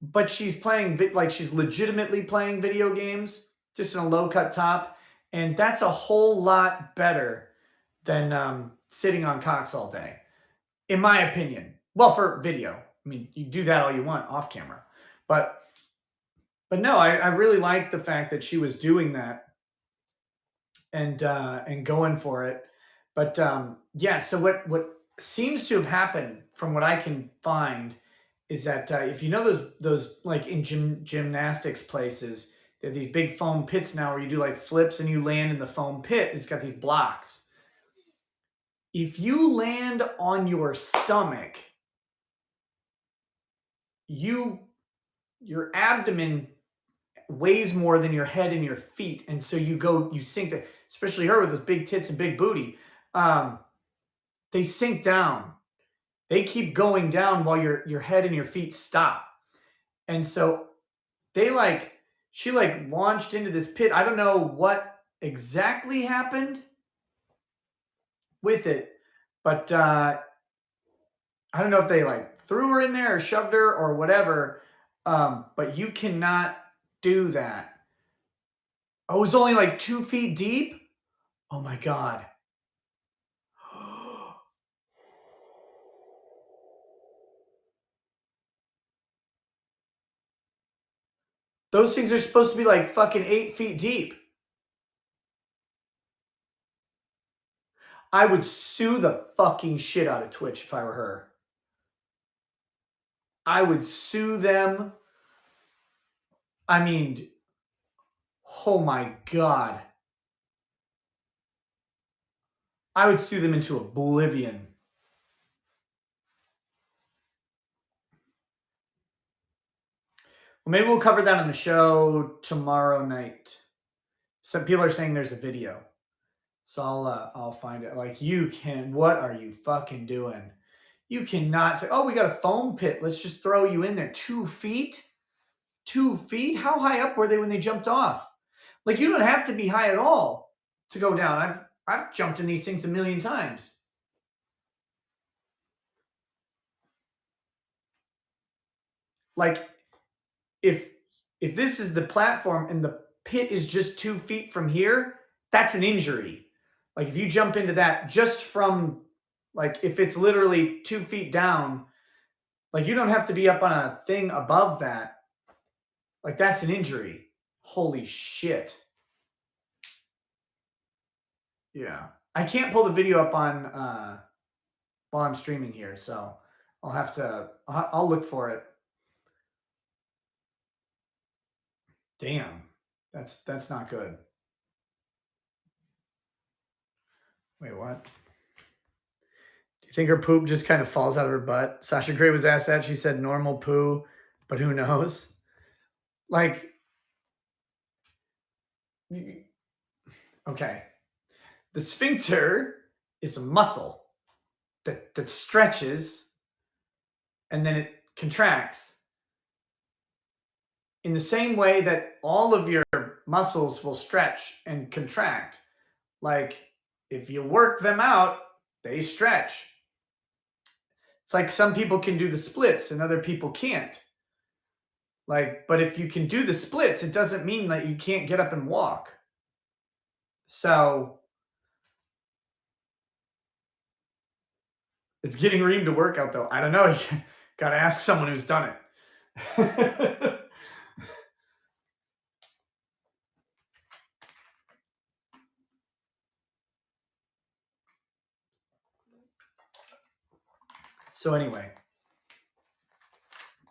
but she's playing like she's legitimately playing video games just in a low cut top, and that's a whole lot better than sitting on cocks all day, in my opinion. Well, for video, I mean, you do that all you want off camera, but no, I really like the fact that she was doing that and going for it. But yeah, so what seems to have happened, from what I can find, is that if you know those like in gymnastics places, there are these big foam pits now where you do like flips and you land in the foam pit. It's got these blocks. If you land on your stomach, your abdomen weighs more than your head and your feet, and so you sink. Especially her with those big tits and big booty, um, they sink down. They keep going down while your head and your feet stop. And so she like launched into this pit. I don't know what exactly happened with it, but I don't know if they like threw her in there or shoved her or whatever. But you cannot do that. Oh, it was only like 2 feet deep. Oh my god. Those things are supposed to be like fucking 8 feet deep. I would sue the fucking shit out of Twitch if I were her. I would sue them. I mean, oh my god. I would sue them into oblivion. Well, maybe we'll cover that on the show tomorrow night. Some people are saying there's a video. So I'll find it. Like, what are you fucking doing? You cannot say, oh, we got a foam pit. Let's just throw you in there. 2 feet? 2 feet? How high up were they when they jumped off? Like, you don't have to be high at all to go down. I've jumped in these things a million times. Like, if this is the platform and the pit is just 2 feet from here, that's an injury. Like, if you jump into that just from, like, if it's literally 2 feet down, like, you don't have to be up on a thing above that. Like, that's an injury. Holy shit. Yeah. I can't pull the video up on while I'm streaming here, so I'll look for it. Damn. That's not good. Wait, what? Do you think her poop just kind of falls out of her butt? Sasha Grey was asked that. She said normal poo, but who knows? Like, okay. The sphincter is a muscle that stretches and then it contracts in the same way that all of your muscles will stretch and contract. Like, if you work them out, they stretch. It's like some people can do the splits and other people can't. Like, but if you can do the splits, it doesn't mean that you can't get up and walk. So it's getting Reem to work out though. I don't know. You got to ask someone who's done it. So anyway,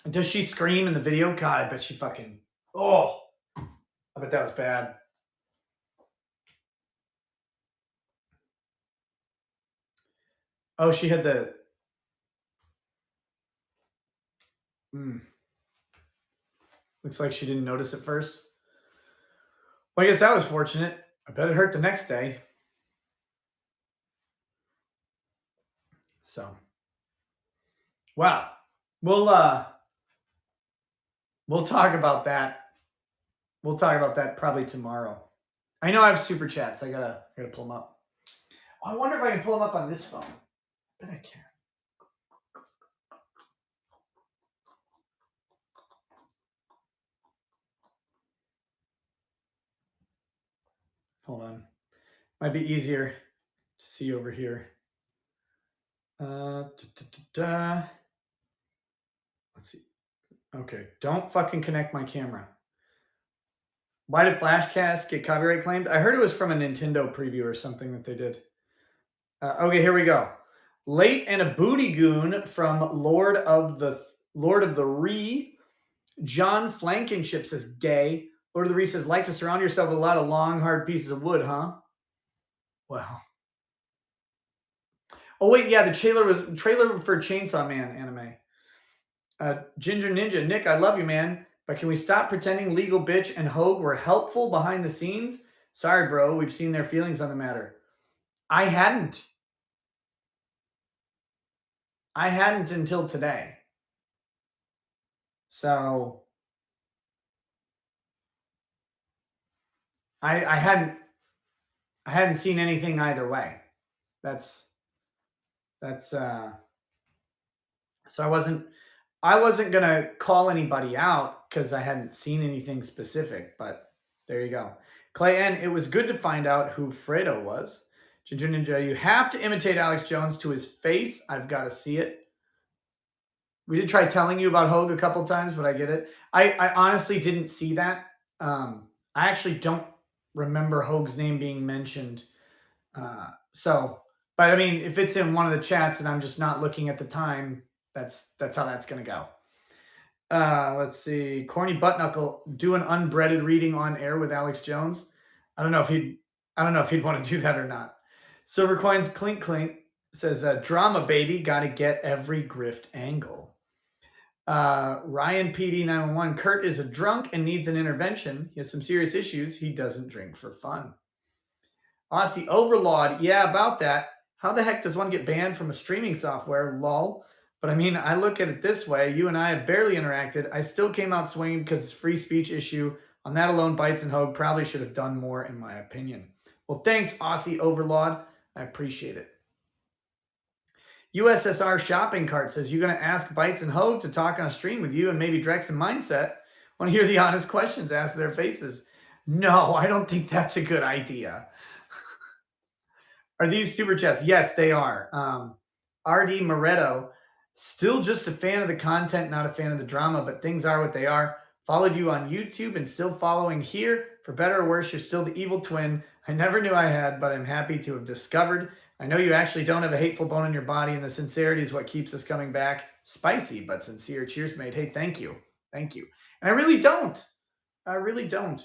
does she scream in the video? God, I bet she fucking. Oh, I bet that was bad. Oh, she had the. Looks like she didn't notice at first. Well, I guess that was fortunate. I bet it hurt the next day. So, wow. We'll uh we'll talk about that. We'll talk about that probably tomorrow. I know I have super chats. I gotta pull them up. I wonder if I can pull them up on this phone. I bet I can. Hold on. Might be easier to see over here. Da, da, da, da. Let's see. Okay, don't fucking connect my camera. Why did Flashcast get copyright claimed? I heard it was from a Nintendo preview or something that they did. Okay, here we go. Late and a booty goon from Lord of the Ree. John Flankenship says gay. Lord of the Ree says like to surround yourself with a lot of long, hard pieces of wood, huh? Well. Oh wait, yeah, the trailer for Chainsaw Man anime. Ginger Ninja, Nick, I love you, man. But can we stop pretending Legal Bitch and Hogue were helpful behind the scenes? Sorry, bro. We've seen their feelings on the matter. I hadn't. I hadn't until today. So I hadn't seen anything either way. That's so I wasn't gonna call anybody out because I hadn't seen anything specific, but there you go. Clay N, it was good to find out who Fredo was. Ginger Ninja, you have to imitate Alex Jones to his face. I've got to see it. We did try telling you about Hogue a couple times, but I get it. I honestly didn't see that. I actually don't remember Hogue's name being mentioned. But I mean, if it's in one of the chats and I'm just not looking at the time, that's how that's gonna go. Let's see. Corny Buttknuckle do an unbreaded reading on air with Alex Jones. I don't know if he'd want to do that or not. Silver Coins Clink Clink says drama baby, gotta get every grift angle. Ryan PD 911, Kurt is a drunk and needs an intervention. He has some serious issues. He doesn't drink for fun. Aussie Overlord, yeah, about that. How the heck does one get banned from a streaming software? Lol. But I mean, I look at it this way. You and I have barely interacted. I still came out swinging because it's free speech issue. On that alone, Bites and Hogue probably should have done more, in my opinion. Well, thanks, Aussie Overlord. I appreciate it. USSR Shopping Cart says, you're going to ask Bites and Hogue to talk on a stream with you and maybe Drex and Mindset. Want to hear the honest questions asked to their faces. No, I don't think that's a good idea. Are these super chats? Yes, they are. RD Moretto, still just a fan of the content, not a fan of the drama, but things are what they are. Followed you on YouTube and still following here. For better or worse, you're still the evil twin I never knew I had, but I'm happy to have discovered. I know you actually don't have a hateful bone in your body, and the sincerity is what keeps us coming back. Spicy, but sincere. Cheers, mate. Hey, thank you. Thank you. And I really don't. I really don't.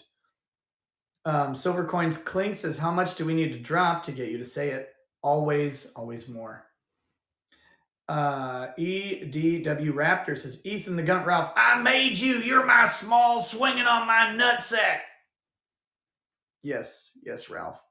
Silver Coins Clink says, how much do we need to drop to get you to say it? Always, always more. EDW Raptor says, Ethan the Gunt Ralph, I made you. You're my small swinging on my nutsack. Yes, Ralph.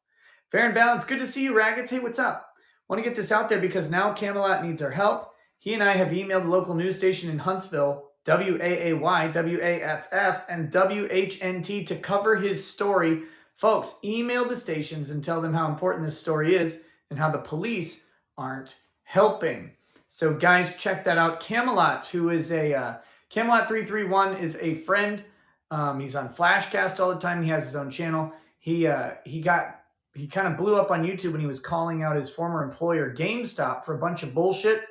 Fair and balanced. Good to see you, Raggets. Hey, what's up? Want to get this out there because now Camelot needs our help. He and I have emailed the local news station in Huntsville, WAAY, WAFF, and WHNT to cover his story. Folks, email the stations and tell them how important this story is and how the police aren't helping. So, guys, check that out. Camelot, who is Camelot 331 is a friend. He's on Flashcast all the time. He has his own channel. He kind of blew up on YouTube when he was calling out his former employer, GameStop, for a bunch of bullshit.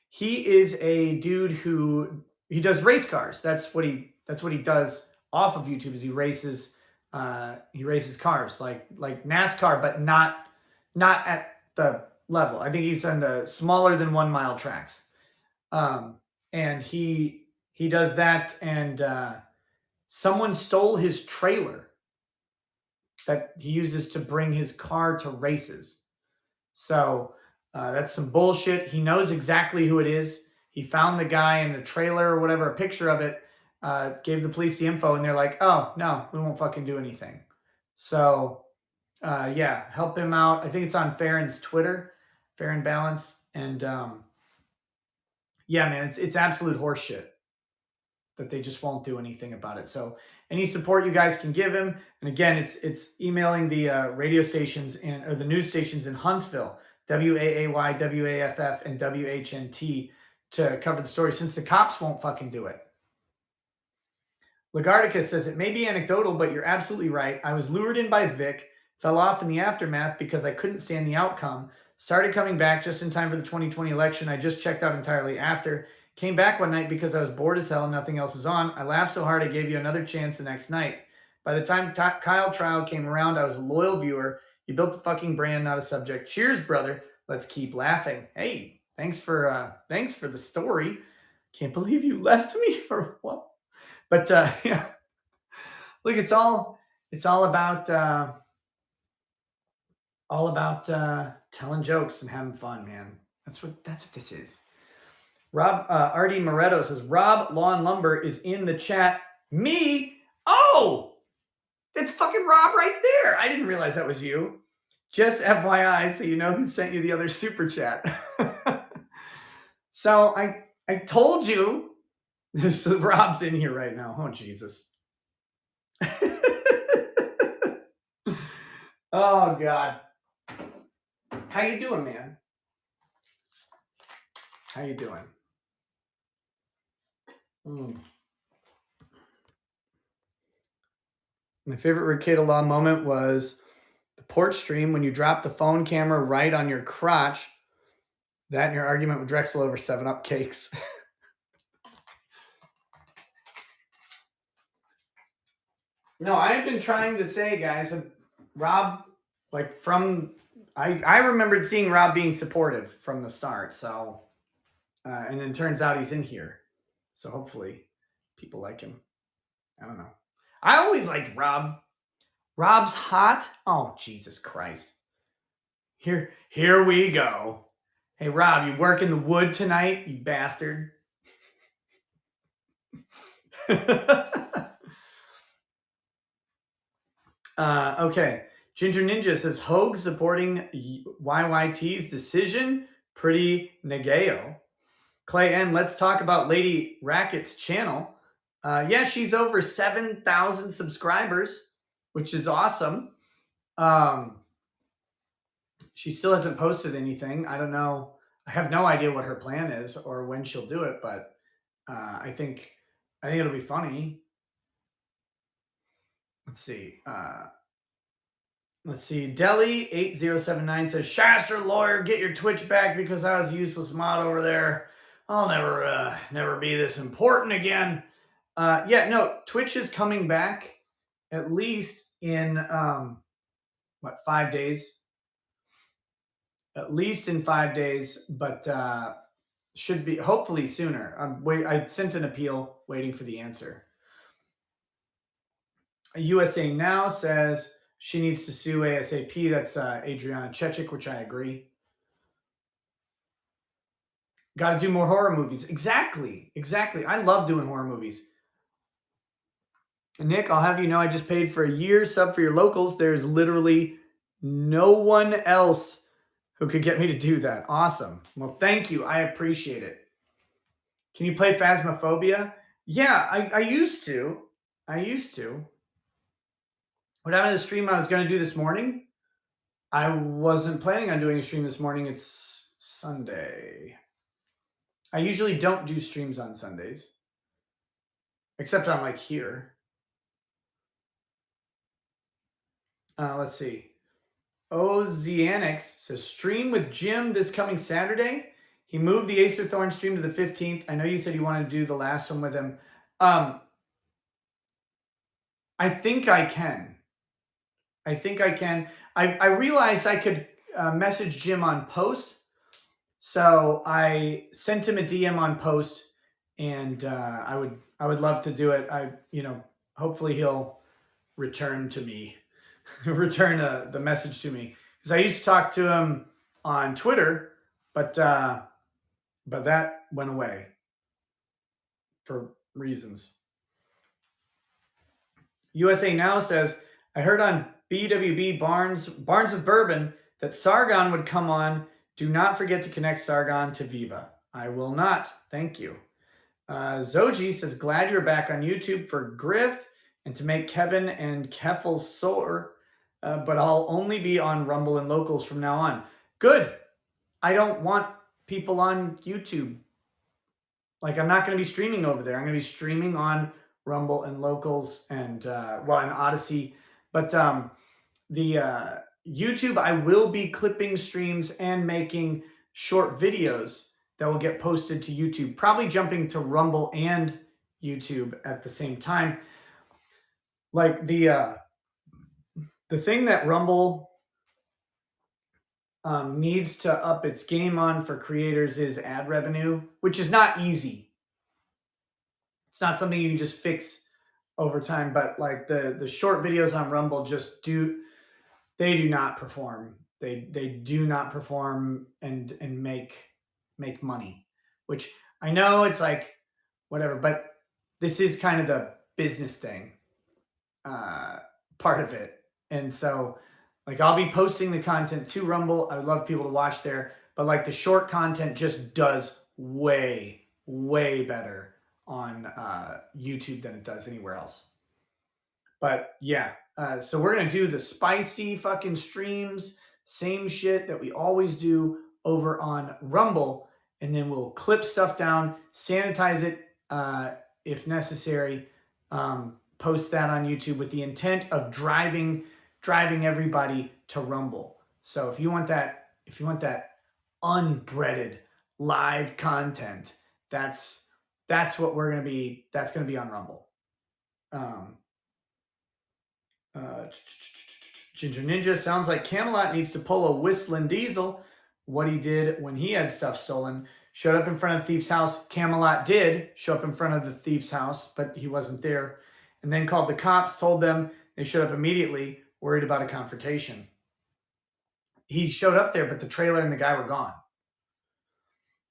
He is a dude who he does race cars. That's what he does off of YouTube. Is he races cars like NASCAR, but not at the level. I think he's on the smaller than 1 mile tracks. And he does that, and someone stole his trailer that he uses to bring his car to races. So that's some bullshit. He knows exactly who it is. He found the guy in the trailer or whatever, a picture of it, gave the police the info, and they're like, oh, no, we won't fucking do anything. So, yeah, help him out. I think it's on Farron's Twitter, Fair and Balance. And yeah, man, it's absolute horseshit that they just won't do anything about it. So any support you guys can give him, and again, it's emailing the radio stations and or the news stations in Huntsville, WAAY, WAFF, and WHNT to cover the story since the cops won't fucking do it. Lagardica says it may be anecdotal, but you're absolutely right. I was lured in by Vic, fell off in the aftermath because I couldn't stand the outcome. Started coming back just in time for the 2020 election. I just checked out entirely after. Came back one night because I was bored as hell and nothing else is on. I laughed so hard I gave you another chance the next night. By the time Kyle trial came around, I was a loyal viewer. You built a fucking brand, not a subject. Cheers, brother. Let's keep laughing. Hey, thanks for the story. Can't believe you left me for what? But yeah, look, it's all about telling jokes and having fun, man. That's what this is. Rob RD Moretto says Rob Law and Lumber is in the chat. Me? Oh, it's fucking Rob right there. I didn't realize that was you. Just FYI, so you know who sent you the other super chat. So I told you this Rob's in here right now. Oh Jesus. Oh God. How you doing, man? How you doing? My favorite Rekieta Law moment was the porch stream when you dropped the phone camera right on your crotch. That and your argument with Drexel over 7-Up cakes. No, I've been trying to say, guys, Rob, like I remembered seeing Rob being supportive from the start. So, and then turns out he's in here. So hopefully people like him. I don't know. I always liked Rob. Rob's hot. Oh, Jesus Christ. Here we go. Hey, Rob, you working the wood tonight, you bastard? Okay. Ginger Ninja says Hogue supporting YYT's decision. Pretty negeo. Clay N, let's talk about Lady Racket's channel. Yeah, she's over 7,000 subscribers, which is awesome. She still hasn't posted anything. I don't know. I have no idea what her plan is or when she'll do it, but I think it'll be funny. Let's see. Delhi 8079 says Shasta lawyer, get your Twitch back because I was a useless mod over there. I'll never be this important again. Yeah, no, Twitch is coming back at least in 5 days? At least in 5 days, but should be hopefully sooner. I sent an appeal, waiting for the answer. USA Now says she needs to sue ASAP. That's Adriana Chechik, which I agree. Got to do more horror movies. Exactly. I love doing horror movies. Nick, I'll have you know I just paid for a year sub for your locals. There's literally no one else who could get me to do that. Awesome. Well, thank you. I appreciate it. Can you play Phasmophobia? Yeah, I used to. What happened to the stream I was going to do this morning? I wasn't planning on doing a stream this morning. It's Sunday. I usually don't do streams on Sundays, except on like here. Let's see. Ozeanix says stream with Jim this coming Saturday. He moved the Acer Thorn stream to the 15th. I know you said you wanted to do the last one with him. I think I can. I realized I could message Jim on post. So I sent him a DM on post, and I would love to do it. Hopefully he'll return to me, return the message to me, because I used to talk to him on Twitter, but that went away for reasons. USA Now says, I heard on BWB Barnes of Bourbon that Sargon would come on. Do not forget to connect Sargon to Viva. I will not. Thank you. Zoji says, glad you're back on YouTube for Grift and to make Kevin and Keffel sore, but I'll only be on Rumble and Locals from now on. Good. I don't want people on YouTube. Like, I'm not going to be streaming over there. I'm going to be streaming on Rumble and Locals and, and Odyssey. But the YouTube, I will be clipping streams and making short videos that will get posted to YouTube, probably jumping to Rumble and YouTube at the same time. Like the thing that Rumble needs to up its game on for creators is ad revenue, which is not easy. It's not something you can just fix over time, but like the short videos on Rumble they do not perform. They do not perform and make money, which I know it's like whatever, but this is kind of the business thing part of it. And so like I'll be posting the content to Rumble. I would love people to watch there, but like the short content just does way better on YouTube than it does anywhere else. But yeah, so we're gonna do the spicy fucking streams, same shit that we always do over on Rumble, and then we'll clip stuff down, sanitize it if necessary, post that on YouTube with the intent of driving everybody to Rumble. So if you want that unbreaded live content, that's what we're gonna be. That's gonna be on Rumble. Ginger Ninja sounds like Camelot needs to pull a Whistling Diesel. What he did when he had stuff stolen. Showed up in front of the thief's house. Camelot did show up in front of the thief's house, but he wasn't there. And then called the cops, told them. They showed up immediately, worried about a confrontation. He showed up there, but the trailer and the guy were gone.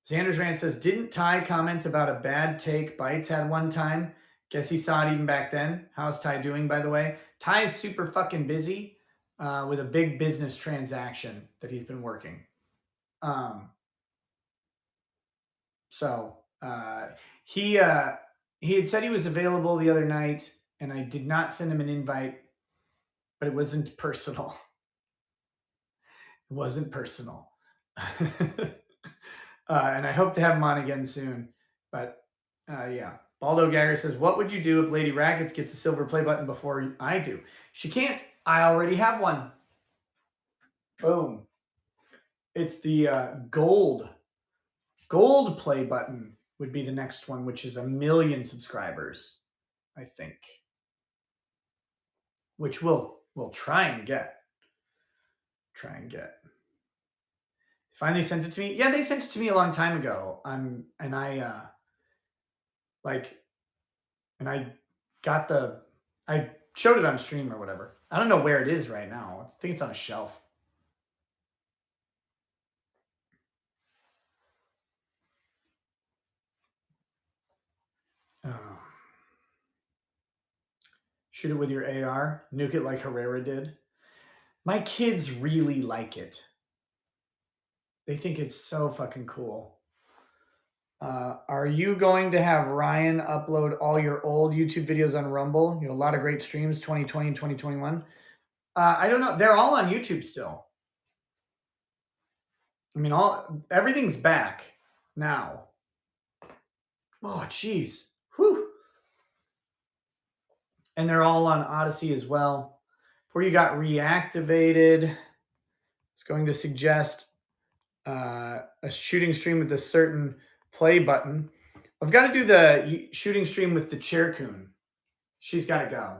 Xander's Rant says, didn't Ty comment about a bad take Bites had one time? Guess he saw it even back then. How's Ty doing, by the way? Ty is super fucking busy with a big business transaction that he's been working. He had said he was available the other night, and I did not send him an invite, but it wasn't personal. It wasn't personal. And I hope to have him on again soon. But yeah. Baldo Gagger says, what would you do if Lady Rackets gets a silver play button before I do? She can't. I already have one. Boom. It's the gold play button would be the next one, which is 1 million subscribers, I think. Which we'll try and get. Finally sent it to me. Yeah, they sent it to me a long time ago. I showed it on stream or whatever. I don't know where it is right now. I think it's on a shelf. Shoot it with your AR. Nuke it like Herrera did. My kids really like it. They think it's so fucking cool. Are you going to have Ryan upload all your old YouTube videos on Rumble? A lot of great streams, 2020 and 2021. I don't know. They're all on YouTube still. I mean, everything's back now. Oh, jeez. Whew. And they're all on Odyssey as well. Before you got reactivated, it's going to suggest a shooting stream with a certain play button. I've got to do the shooting stream with the Chair Coon. She's got to go.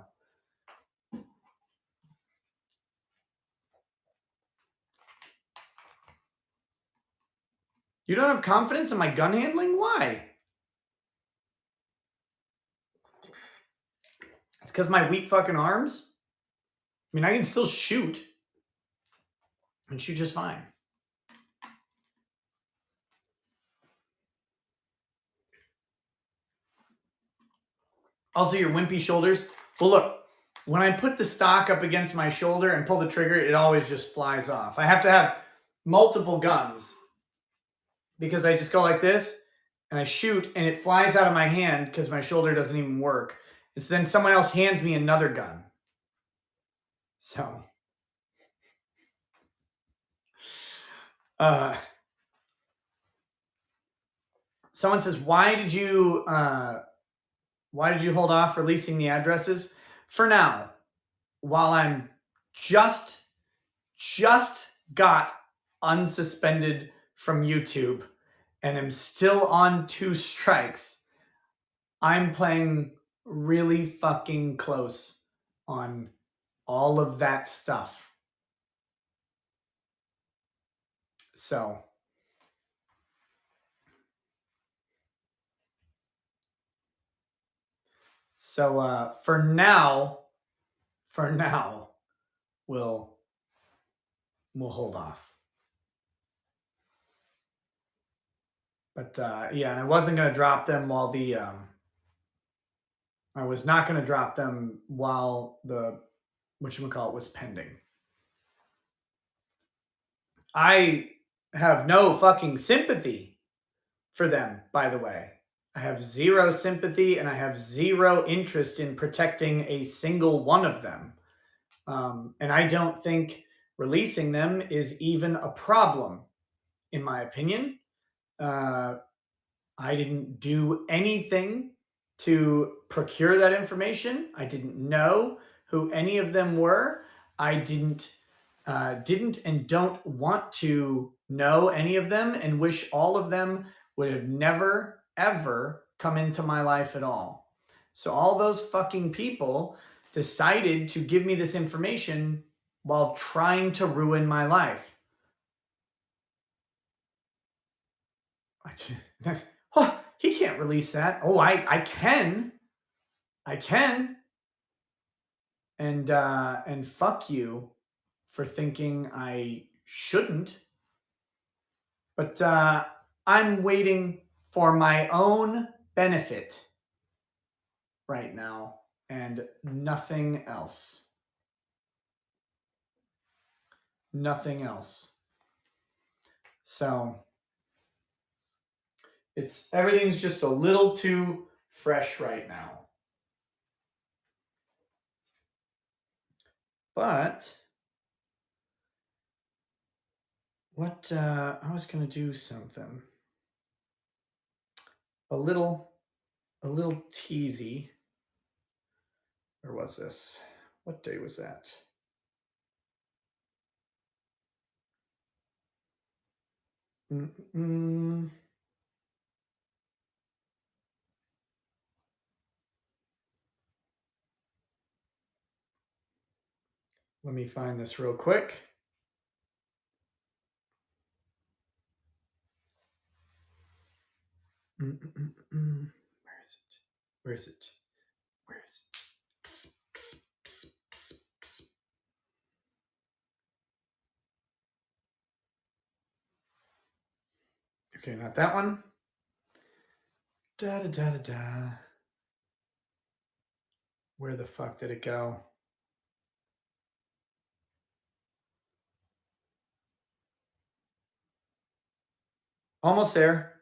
You don't have confidence in my gun handling? Why? It's because my weak fucking arms. I mean, I can still shoot and shoot just fine. Also, your wimpy shoulders. Well, look, when I put the stock up against my shoulder and pull the trigger, it always just flies off. I have to have multiple guns because I just go like this and I shoot and it flies out of my hand because my shoulder doesn't even work. And so then someone else hands me another gun. So, uh, someone says, why did you hold off releasing the addresses for now? While I'm just got unsuspended from YouTube and am still on 2 strikes, I'm playing really fucking close on all of that stuff. So, for now, we'll hold off. But yeah, and I wasn't gonna drop them while I was not gonna drop them while the whatchamacallit was pending. I have no fucking sympathy for them, by the way. I have zero sympathy and I have zero interest in protecting a single one of them. And I don't think releasing them is even a problem, in my opinion. Uh, I didn't do anything to procure that information. I didn't know who any of them were. I didn't and don't want to know any of them and wish all of them would have never, ever come into my life at all. So all those fucking people decided to give me this information while trying to ruin my life. Oh, he can't release that. Oh, I can. I can. And fuck you for thinking I shouldn't. But I'm waiting for my own benefit right now and nothing else. Nothing else. So everything's just a little too fresh right now. But what I was gonna do something a little teasy. Where was this? What day was that? Mm-mm. Let me find this real quick. Mm-mm-mm. Where is it? Where is it? Where is it? Okay, not that one. Da da da da da. Where the fuck did it go? Almost there.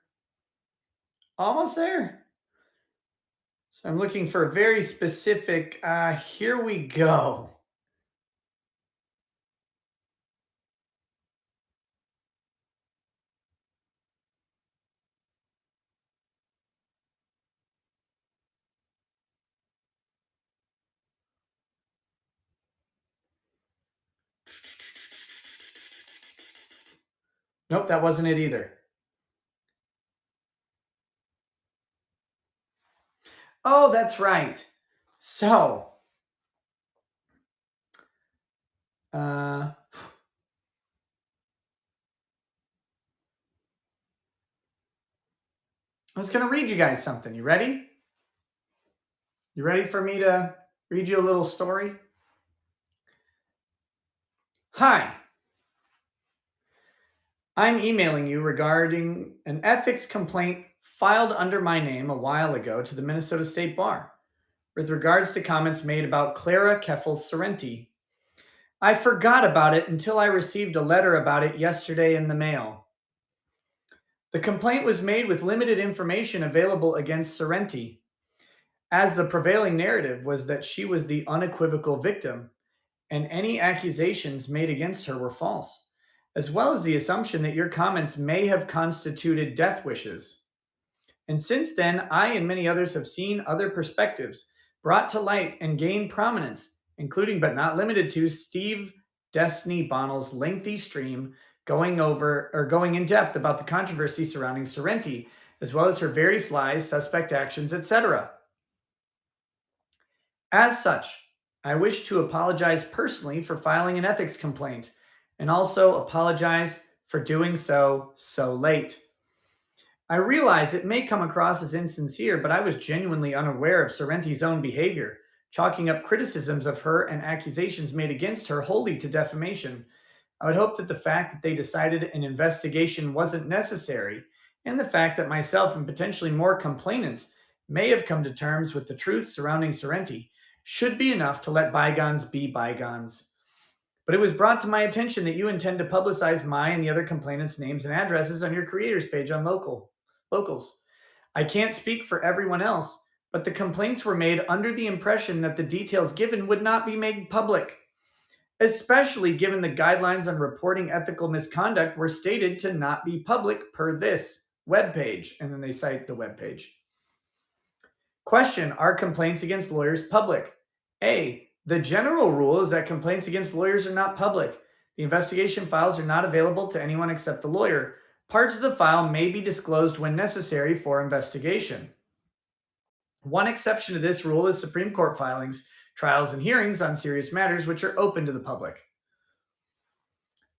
Almost there. So I'm looking for a very specific. Here we go. Nope, that wasn't it either. Oh, that's right. So, I was going to read you guys something. You ready? You ready for me to read you a little story? Hi. I'm emailing you regarding an ethics complaint filed under my name a while ago to the Minnesota State Bar. with regards to comments made about Clara Keffels Sorrenti. I forgot about it until I received a letter about it yesterday in the mail. The complaint was made with limited information available against Sorrenti, as the prevailing narrative was that she was the unequivocal victim and any accusations made against her were false, as well as the assumption that your comments may have constituted death wishes. And since then, I and many others have seen other perspectives brought to light and gained prominence, including but not limited to Steve Destiny Bonnell's lengthy stream going in depth about the controversy surrounding Sorrenti, as well as her various lies, suspect actions, etc. As such, I wish to apologize personally for filing an ethics complaint and also apologize for doing so late. I realize it may come across as insincere, but I was genuinely unaware of Sorrenti's own behavior, chalking up criticisms of her and accusations made against her wholly to defamation. I would hope that the fact that they decided an investigation wasn't necessary, and the fact that myself and potentially more complainants may have come to terms with the truth surrounding Sorrenti, should be enough to let bygones be bygones. But it was brought to my attention that you intend to publicize my and the other complainants' names and addresses on your creators page on locals. I can't speak for everyone else, but the complaints were made under the impression that the details given would not be made public, especially given the guidelines on reporting ethical misconduct were stated to not be public per this webpage. And then they cite the webpage. Question: are complaints against lawyers public? A. The general rule is that complaints against lawyers are not public. The investigation files are not available to anyone except the lawyer. Parts of the file may be disclosed when necessary for investigation. One exception to this rule is Supreme Court filings, trials, and hearings on serious matters which are open to the public.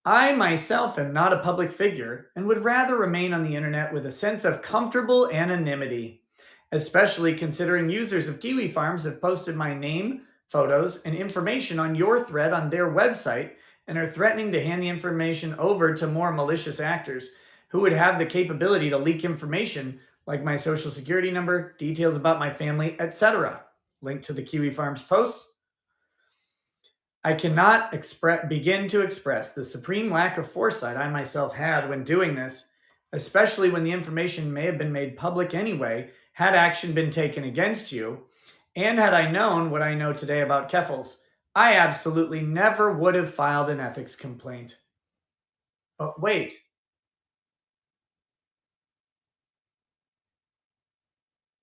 I myself am not a public figure and would rather remain on the internet with a sense of comfortable anonymity, especially considering users of Kiwi Farms have posted my name, photos, and information on your thread on their website and are threatening to hand the information over to more malicious actors who would have the capability to leak information like my social security number, details about my family, etc. Link to the Kiwi Farms post. I cannot begin to express the supreme lack of foresight I myself had when doing this, especially when the information may have been made public anyway, had action been taken against you, and had I known what I know today about Keffels. I absolutely never would have filed an ethics complaint. But wait,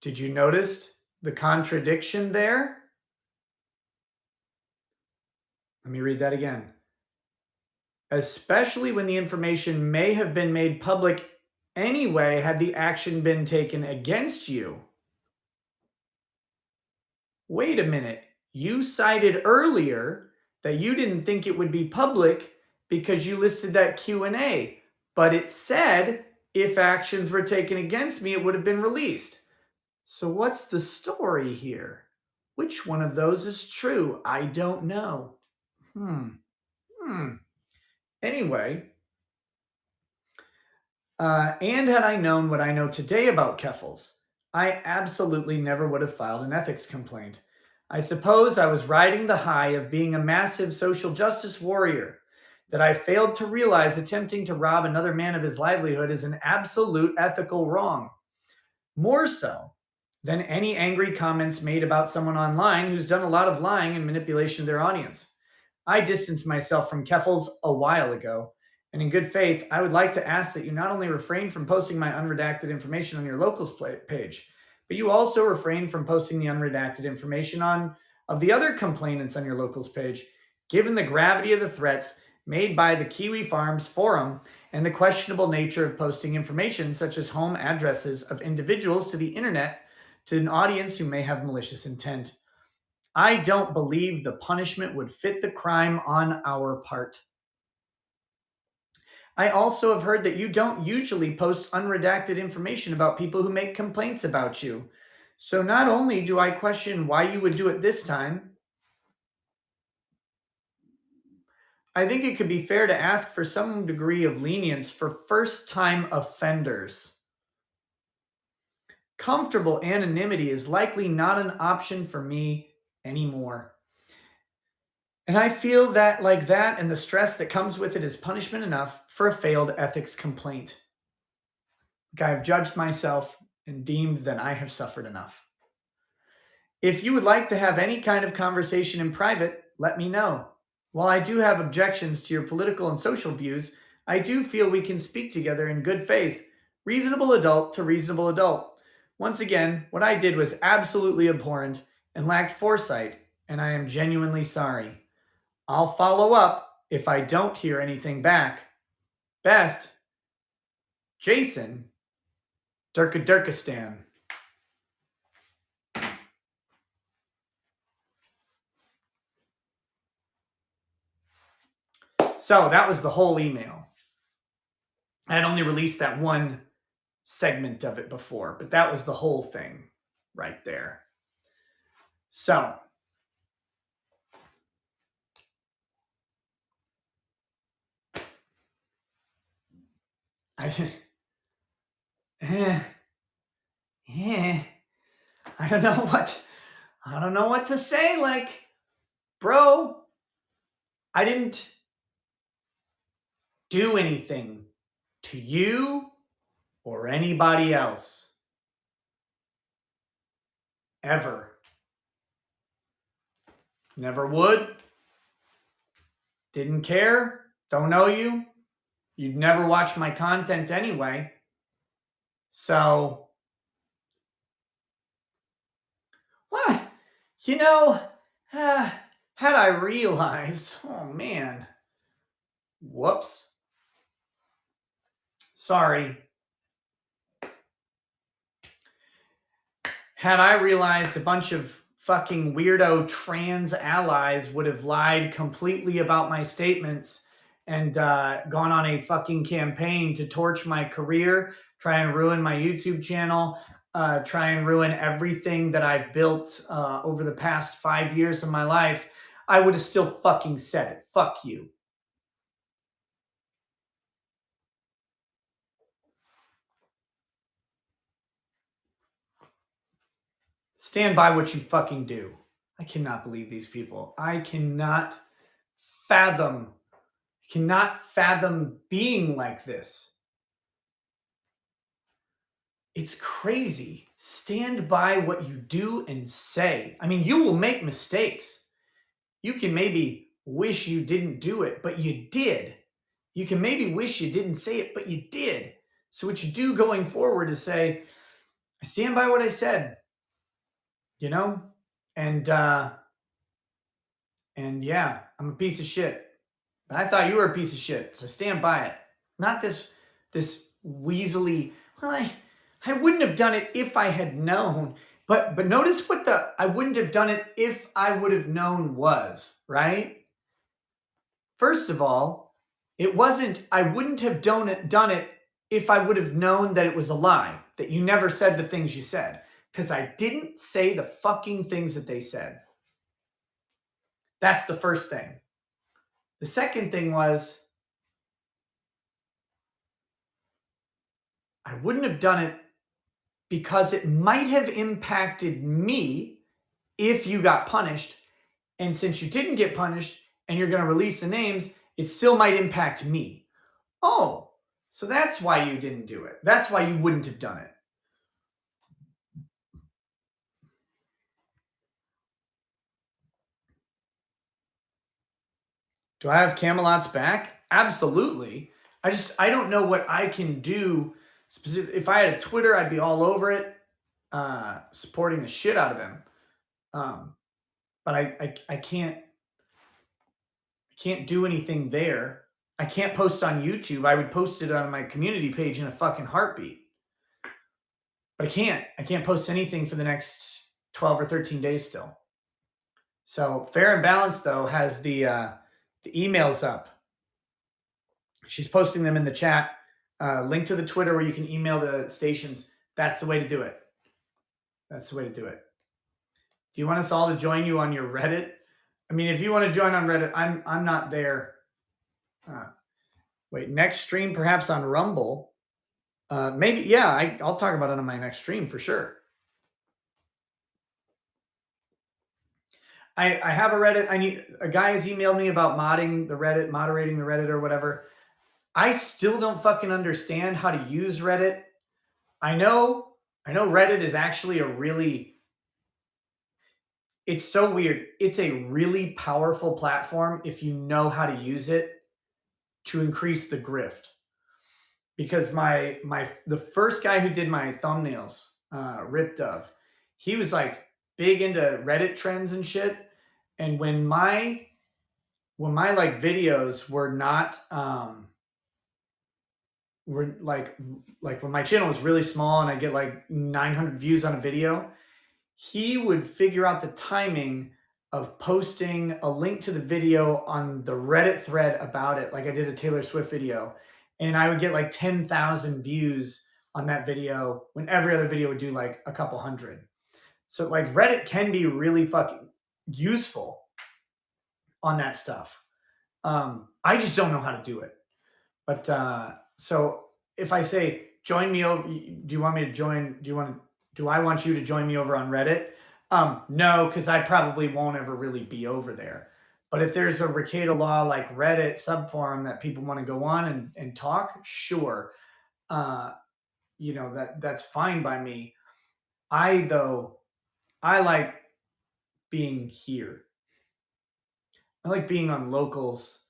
did you notice the contradiction there? Let me read that again. Especially when the information may have been made public anyway, had the action been taken against you. Wait a minute. You cited earlier that you didn't think it would be public because you listed that Q&A, but it said if actions were taken against me, it would have been released. So what's the story here? Which one of those is true? I don't know. Hmm. Hmm. Anyway, and had I known what I know today about Keffels, I absolutely never would have filed an ethics complaint. I suppose I was riding the high of being a massive social justice warrior that I failed to realize attempting to rob another man of his livelihood is an absolute ethical wrong. More so than any angry comments made about someone online who's done a lot of lying and manipulation of their audience. I distanced myself from Keffels a while ago, and in good faith, I would like to ask that you not only refrain from posting my unredacted information on your locals page, but you also refrain from posting the unredacted information on of the other complainants on your locals page, given the gravity of the threats made by the Kiwi Farms forum and the questionable nature of posting information such as home addresses of individuals to the internet to an audience who may have malicious intent. I don't believe the punishment would fit the crime on our part. I also have heard that you don't usually post unredacted information about people who make complaints about you. So not only do I question why you would do it this time, I think it could be fair to ask for some degree of lenience for first time offenders. Comfortable anonymity is likely not an option for me anymore. And I feel that like that and the stress that comes with it is punishment enough for a failed ethics complaint. Like I have judged myself and deemed that I have suffered enough. If you would like to have any kind of conversation in private, let me know. While I do have objections to your political and social views, I do feel we can speak together in good faith, reasonable adult to reasonable adult. Once again, what I did was absolutely abhorrent and lacked foresight, and I am genuinely sorry. I'll follow up if I don't hear anything back. Best, Jason Durkistan. So that was the whole email. I had only released that one segment of it before, but that was the whole thing right there. So, I just, eh, I don't know what to say. Like, bro, I didn't do anything to you or anybody else. Ever. Never would. Didn't care. Don't know you. You'd never watch my content anyway. So, what? You know, had I realized, oh man, whoops. Sorry. Had I realized a bunch of fucking weirdo trans allies would have lied completely about my statements and gone on a fucking campaign to torch my career, try and ruin my YouTube channel, try and ruin everything that I've built over the past 5 years of my life, I would have still fucking said it. Fuck you. Stand by what you fucking do. I cannot believe these people. I fathom cannot fathom being like this. It's crazy. Stand by what you do and say. I mean, you will make mistakes. You can maybe wish you didn't do it, but you did. You can maybe wish you didn't say it, but you did. So what you do going forward is say, I stand by what I said, you know? And yeah, I'm a piece of shit. But I thought you were a piece of shit, so stand by it. Not this weaselly. Well, I wouldn't have done it if I had known. But notice what the I wouldn't have done it if I would have known was, right? First of all, it wasn't I wouldn't have done it if I would have known that it was a lie, that you never said the things you said, because I didn't say the fucking things that they said. That's the first thing. The second thing was I wouldn't have done it because it might have impacted me if you got punished. And since you didn't get punished and you're going to release the names, it still might impact me. Oh, so that's why you didn't do it. That's why you wouldn't have done it. Do I have Camelot's back? Absolutely. I don't know what I can do. If I had a Twitter, I'd be all over it, supporting the shit out of him. But I can't do anything there. I can't post on YouTube. I would post it on my community page in a fucking heartbeat. But I can't. I can't post anything for the next 12 or 13 days still. So Fair and Balanced, though, has the emails up. She's posting them in the chat. Link to the Twitter where you can email the stations. That's the way to do it. That's the way to do it. Do you want us all to join you on your Reddit? I mean, if you want to join on Reddit, I'm not there. Wait, next stream perhaps on Rumble. Maybe, yeah, I'll talk about it on my next stream for sure. I have a Reddit. I need a guy has emailed me about modding the Reddit, moderating the Reddit or whatever. I still don't fucking understand how to use Reddit. I know, I know Reddit is actually a really, it's so weird. It's a really powerful platform if you know how to use it to increase the grift. Because the first guy who did my thumbnails, Rip Dove, he was like big into Reddit trends and shit. And when my like videos were not were like when my channel was really small and I get like 900 views on a video, he would figure out the timing of posting a link to the video on the Reddit thread about it. Like I did a Taylor Swift video, and I would get like 10,000 views on that video when every other video would do like a couple hundred. So like Reddit can be really fucking useful on that stuff. I just don't know how to do it. But so if I say join me over, do you want me to join? Do I want you to join me over on Reddit? No, because I probably won't ever really be over there. But if there's a Rekieta Law like Reddit subforum that people want to go on and talk, sure. Uh, that's fine by me. I like being here. I like being on locals.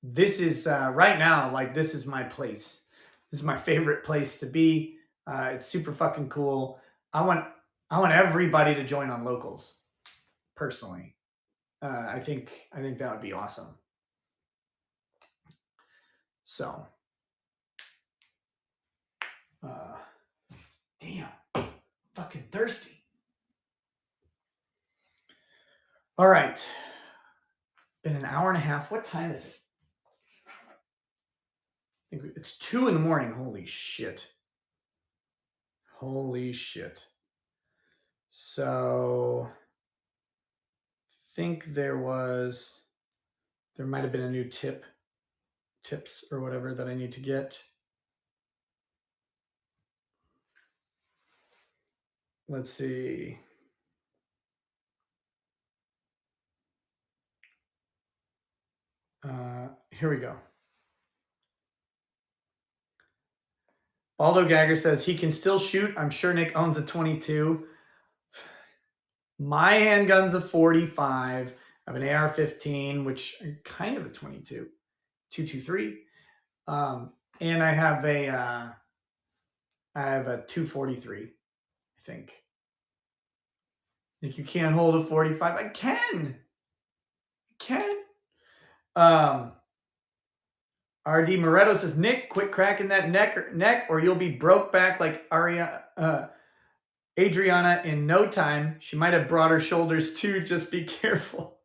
This is right now, like this is my place. This is my favorite place to be. It's super fucking cool. I want I want everybody to join on locals. Personally, I think that would be awesome. So, uh, damn, fucking thirsty. All right, been an hour and a half. What time is it? I think it's 2 in the morning. Holy shit. Holy shit. So, think there might have been a new tips or whatever that I need to get. Let's see. Here we go. Baldo Gagger says he can still shoot. I'm sure Nick owns a 22. My handgun's a 45. I have an AR-15, which kind of a 22, 223. And I have a 243. I think you can't hold a 45. I can. RD Moretto says, Nick, quit cracking that neck or you'll be broke back like Adriana in no time. She might have broader shoulders too. Just be careful.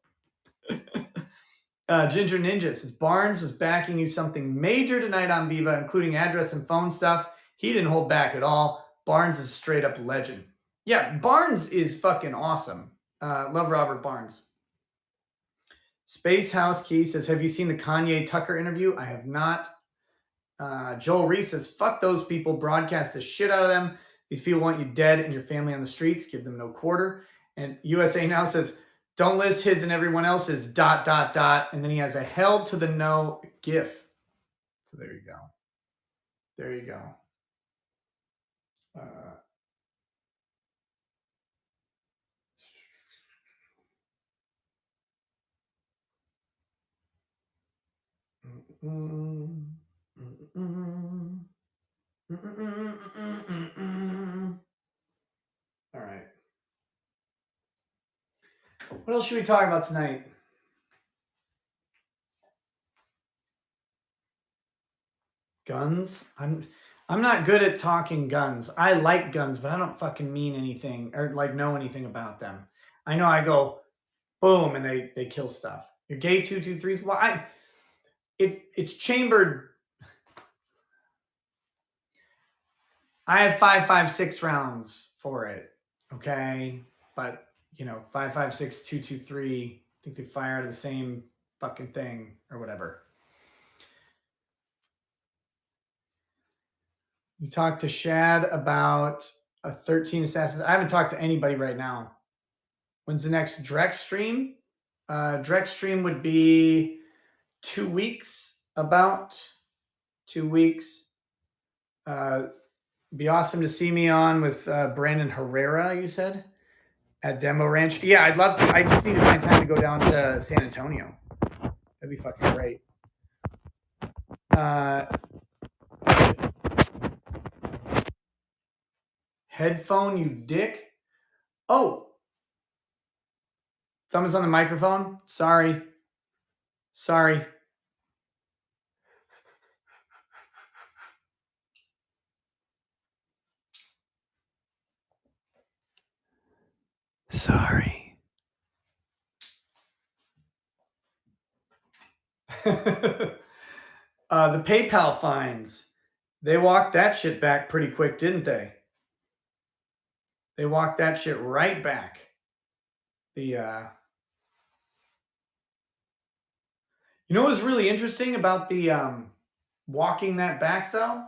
Ginger Ninja says, Barnes was backing you something major tonight on Viva, including address and phone stuff. He didn't hold back at all. Barnes is straight up legend. Yeah, Barnes is fucking awesome. Love Robert Barnes. Space House Key says, have you seen the Kanye Tucker interview? I have not. Joel Reese says, fuck those people. Broadcast the shit out of them. These people want you dead and your family on the streets. Give them no quarter. And USA Now says, don't list his and everyone else's ... And then he has a hell to the no gif. So there you go. There you go. All right. What else should we talk about tonight? Guns? I'm not good at talking guns. I like guns, but I don't fucking mean anything or like know anything about them. I know I go boom and they kill stuff. Your gay 223s. Well, it's chambered. I have 5.56 rounds for it. Okay, but 5.56 223. I think they fire out of the same fucking thing or whatever. You talked to Shad about a 13 Assassins. I haven't talked to anybody right now. When's the next Drex stream? Drex stream would be 2 weeks, about 2 weeks. Be awesome to see me on with Brandon Herrera, you said, at Demo Ranch. Yeah, I'd love to. I just need to find time to go down to San Antonio. That'd be fucking great. Headphone, you dick. Oh, thumb is on the microphone. Sorry. Sorry. Sorry. The PayPal fines. They walked that shit back pretty quick, didn't they? They walked that shit right back. You know what was really interesting about the walking that back though?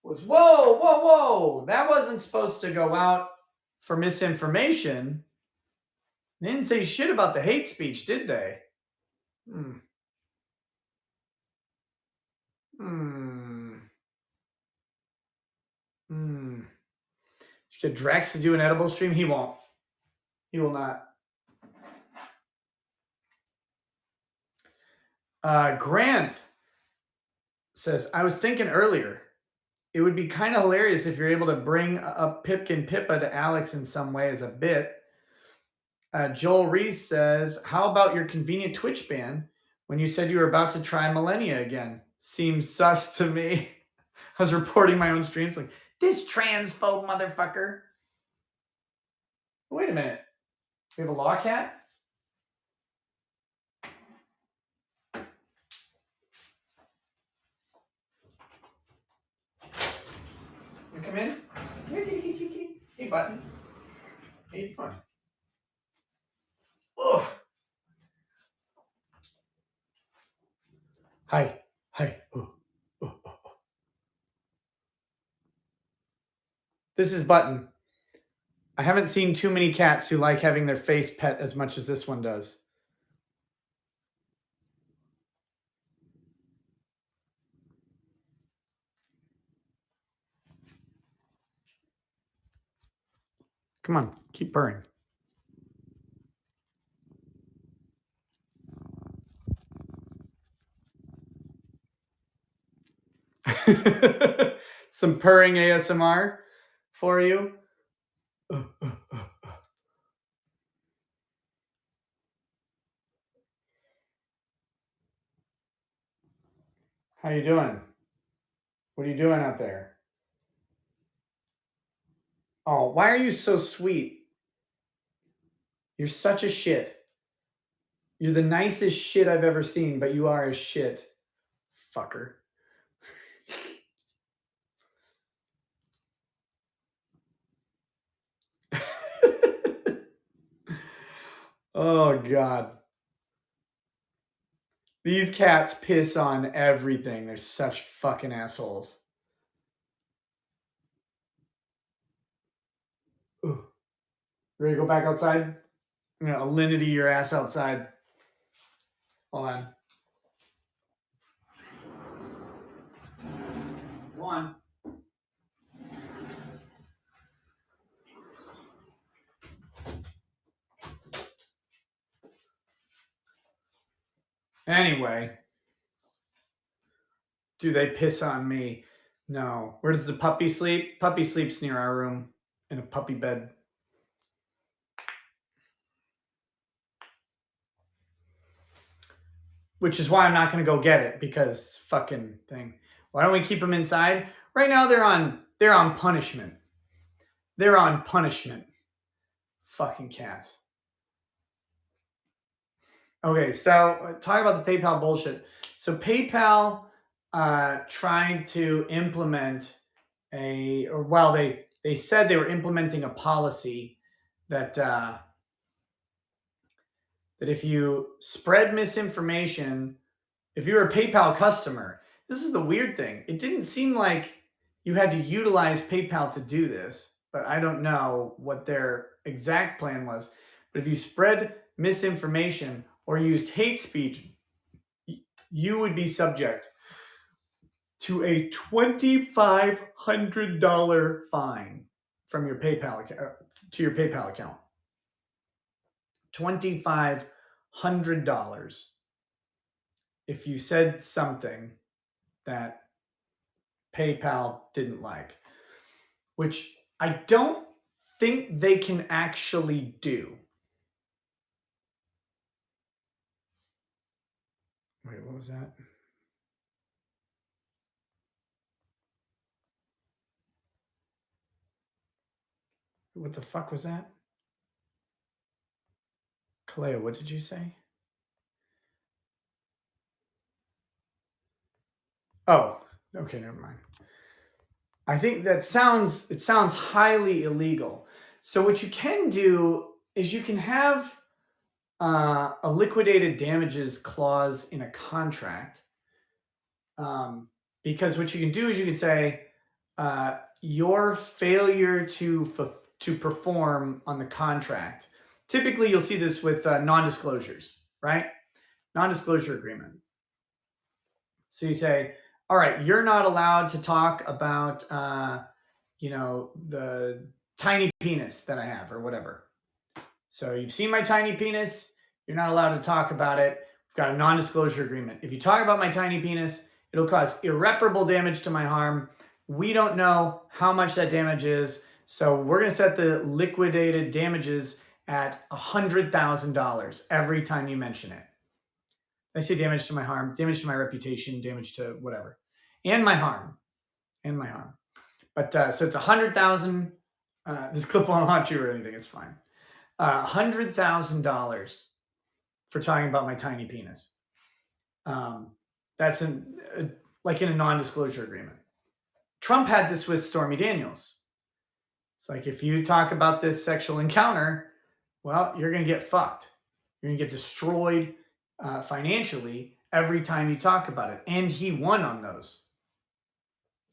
Was whoa. That wasn't supposed to go out for misinformation. They didn't say shit about the hate speech, did they? Hmm. Get Drex to do an edible stream? He won't. He will not. Granth says, I was thinking earlier, it would be kind of hilarious if you're able to bring up Pipkin Pippa to Alex in some way as a bit. Joel Reese says, how about your convenient Twitch ban when you said you were about to try Millennia again? Seems sus to me. I was reporting my own streams like, this transphobe motherfucker. Wait a minute. We have a law cat? You come in? Hey, button. Hey, fun. Oh. Hi. Oh. This is Button. I haven't seen too many cats who like having their face pet as much as this one does. Come on, keep purring. Some purring ASMR for you. How you doing? What are you doing out there? Oh, why are you so sweet? You're such a shit. You're the nicest shit I've ever seen, but you are a shit. Fucker. Oh, God. These cats piss on everything. They're such fucking assholes. Ooh. Ready to go back outside? I'm going to alinity your ass outside. Hold on. Go on. Anyway. Do they piss on me? No. Where does the puppy sleep? Puppy sleeps near our room in a puppy bed. Which is why I'm not going to go get it because fucking thing. Why don't we keep them inside? Right now they're on punishment. They're on punishment. Fucking cats. Okay, so talk about the PayPal bullshit. So PayPal tried to implement they said they were implementing a policy that that if you spread misinformation, if you're a PayPal customer, this is the weird thing. It didn't seem like you had to utilize PayPal to do this, but I don't know what their exact plan was. But if you spread misinformation or used hate speech, you would be subject to a $2,500 fine from your PayPal account to your PayPal account. $2,500 if you said something that PayPal didn't like, which I don't think they can actually do. Wait, what was that? What the fuck was that? Kalea, what did you say? Oh, okay, never mind. I think it sounds highly illegal. So what you can do is you can have a liquidated damages clause in a contract, because what you can do is you can say your failure to perform on the contract. Typically, you'll see this with non-disclosures, right? Non-disclosure agreement. So you say, all right, you're not allowed to talk about, the tiny penis that I have or whatever. So you've seen my tiny penis. You're not allowed to talk about it. We've got a non-disclosure agreement. If you talk about my tiny penis, it'll cause irreparable damage to my harm. We don't know how much that damage is. So we're going to set the liquidated damages at $100,000 every time you mention it. I say damage to my harm, damage to my reputation, damage to whatever, and my harm, But so it's 100,000. This clip won't haunt you or anything. It's fine. $100,000 for talking about my tiny penis. That's like in a non-disclosure agreement. Trump had this with Stormy Daniels. It's like, if you talk about this sexual encounter, well, you're going to get fucked. You're going to get destroyed financially every time you talk about it. And he won on those.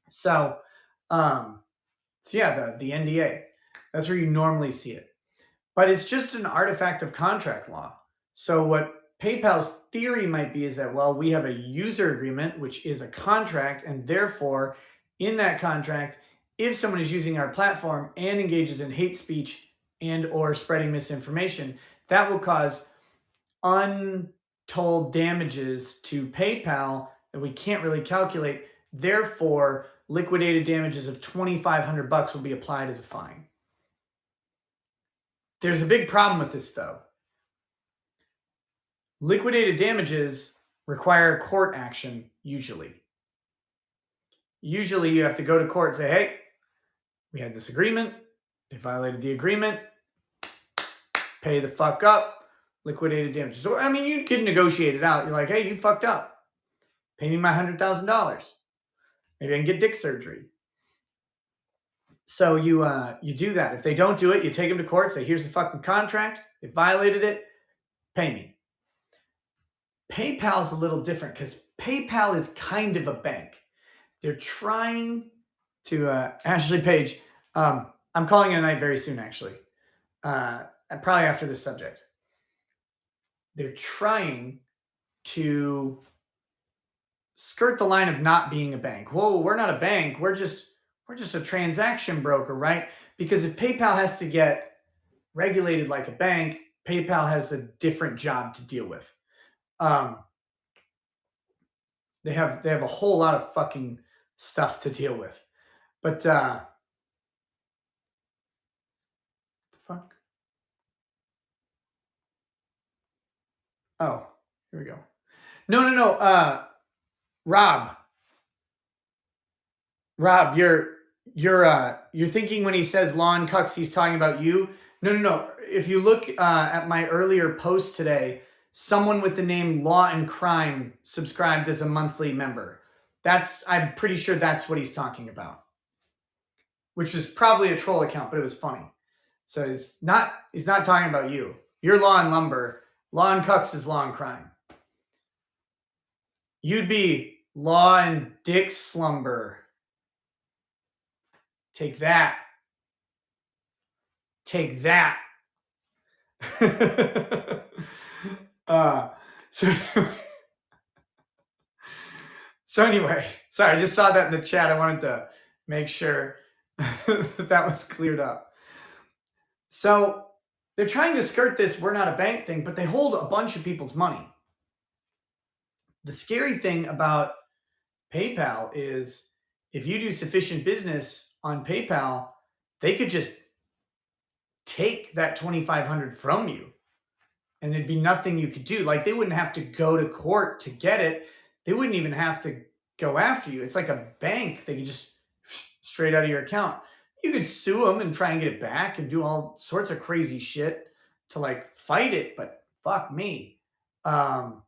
So yeah, the NDA, that's where you normally see it. But it's just an artifact of contract law. So what PayPal's theory might be is that, well, we have a user agreement, which is a contract, and therefore, in that contract, if someone is using our platform and engages in hate speech and or spreading misinformation, that will cause untold damages to PayPal that we can't really calculate. Therefore, liquidated damages of $2,500 will be applied as a fine. There's a big problem with this, though. Liquidated damages require court action, usually. Usually, you have to go to court and say, hey, we had this agreement. They violated the agreement. Pay the fuck up. Liquidated damages. Or, I mean, you could negotiate it out. You're like, hey, you fucked up. Pay me my $100,000. Maybe I can get dick surgery. So you do that. If they don't do it, you take them to court, say, here's the fucking contract. They violated it. Pay me. PayPal's a little different because PayPal is kind of a bank. They're trying to, Ashley Page, I'm calling it a night very soon, actually. Probably after this subject. They're trying to skirt the line of not being a bank. Whoa, we're not a bank. We're just a transaction broker, right? Because if PayPal has to get regulated like a bank, PayPal has a different job to deal with. They have a whole lot of fucking stuff to deal with. But the fuck? Oh, here we go. No. Rob, you're thinking when he says lawn cucks, he's talking about you. No. If you look at my earlier post today, someone with the name Law and Crime subscribed as a monthly member. I'm pretty sure that's what he's talking about. Which was probably a troll account, but it was funny. So he's not talking about you. You're Law and Lumber. Law and Cucks is Law and Crime. You'd be Law and Dick Slumber. Take that. Take that. uh, so, so anyway, sorry, I just saw that in the chat. I wanted to make sure that that was cleared up. So they're trying to skirt this "we're not a bank" thing, but they hold a bunch of people's money. The scary thing about PayPal is if you do sufficient business on PayPal, they could just take that 2,500 from you and there'd be nothing you could do. Like they wouldn't have to go to court to get it. They wouldn't even have to go after you. It's like a bank. They could just straight out of your account. You could sue them and try and get it back and do all sorts of crazy shit to like fight it, but fuck me. Um,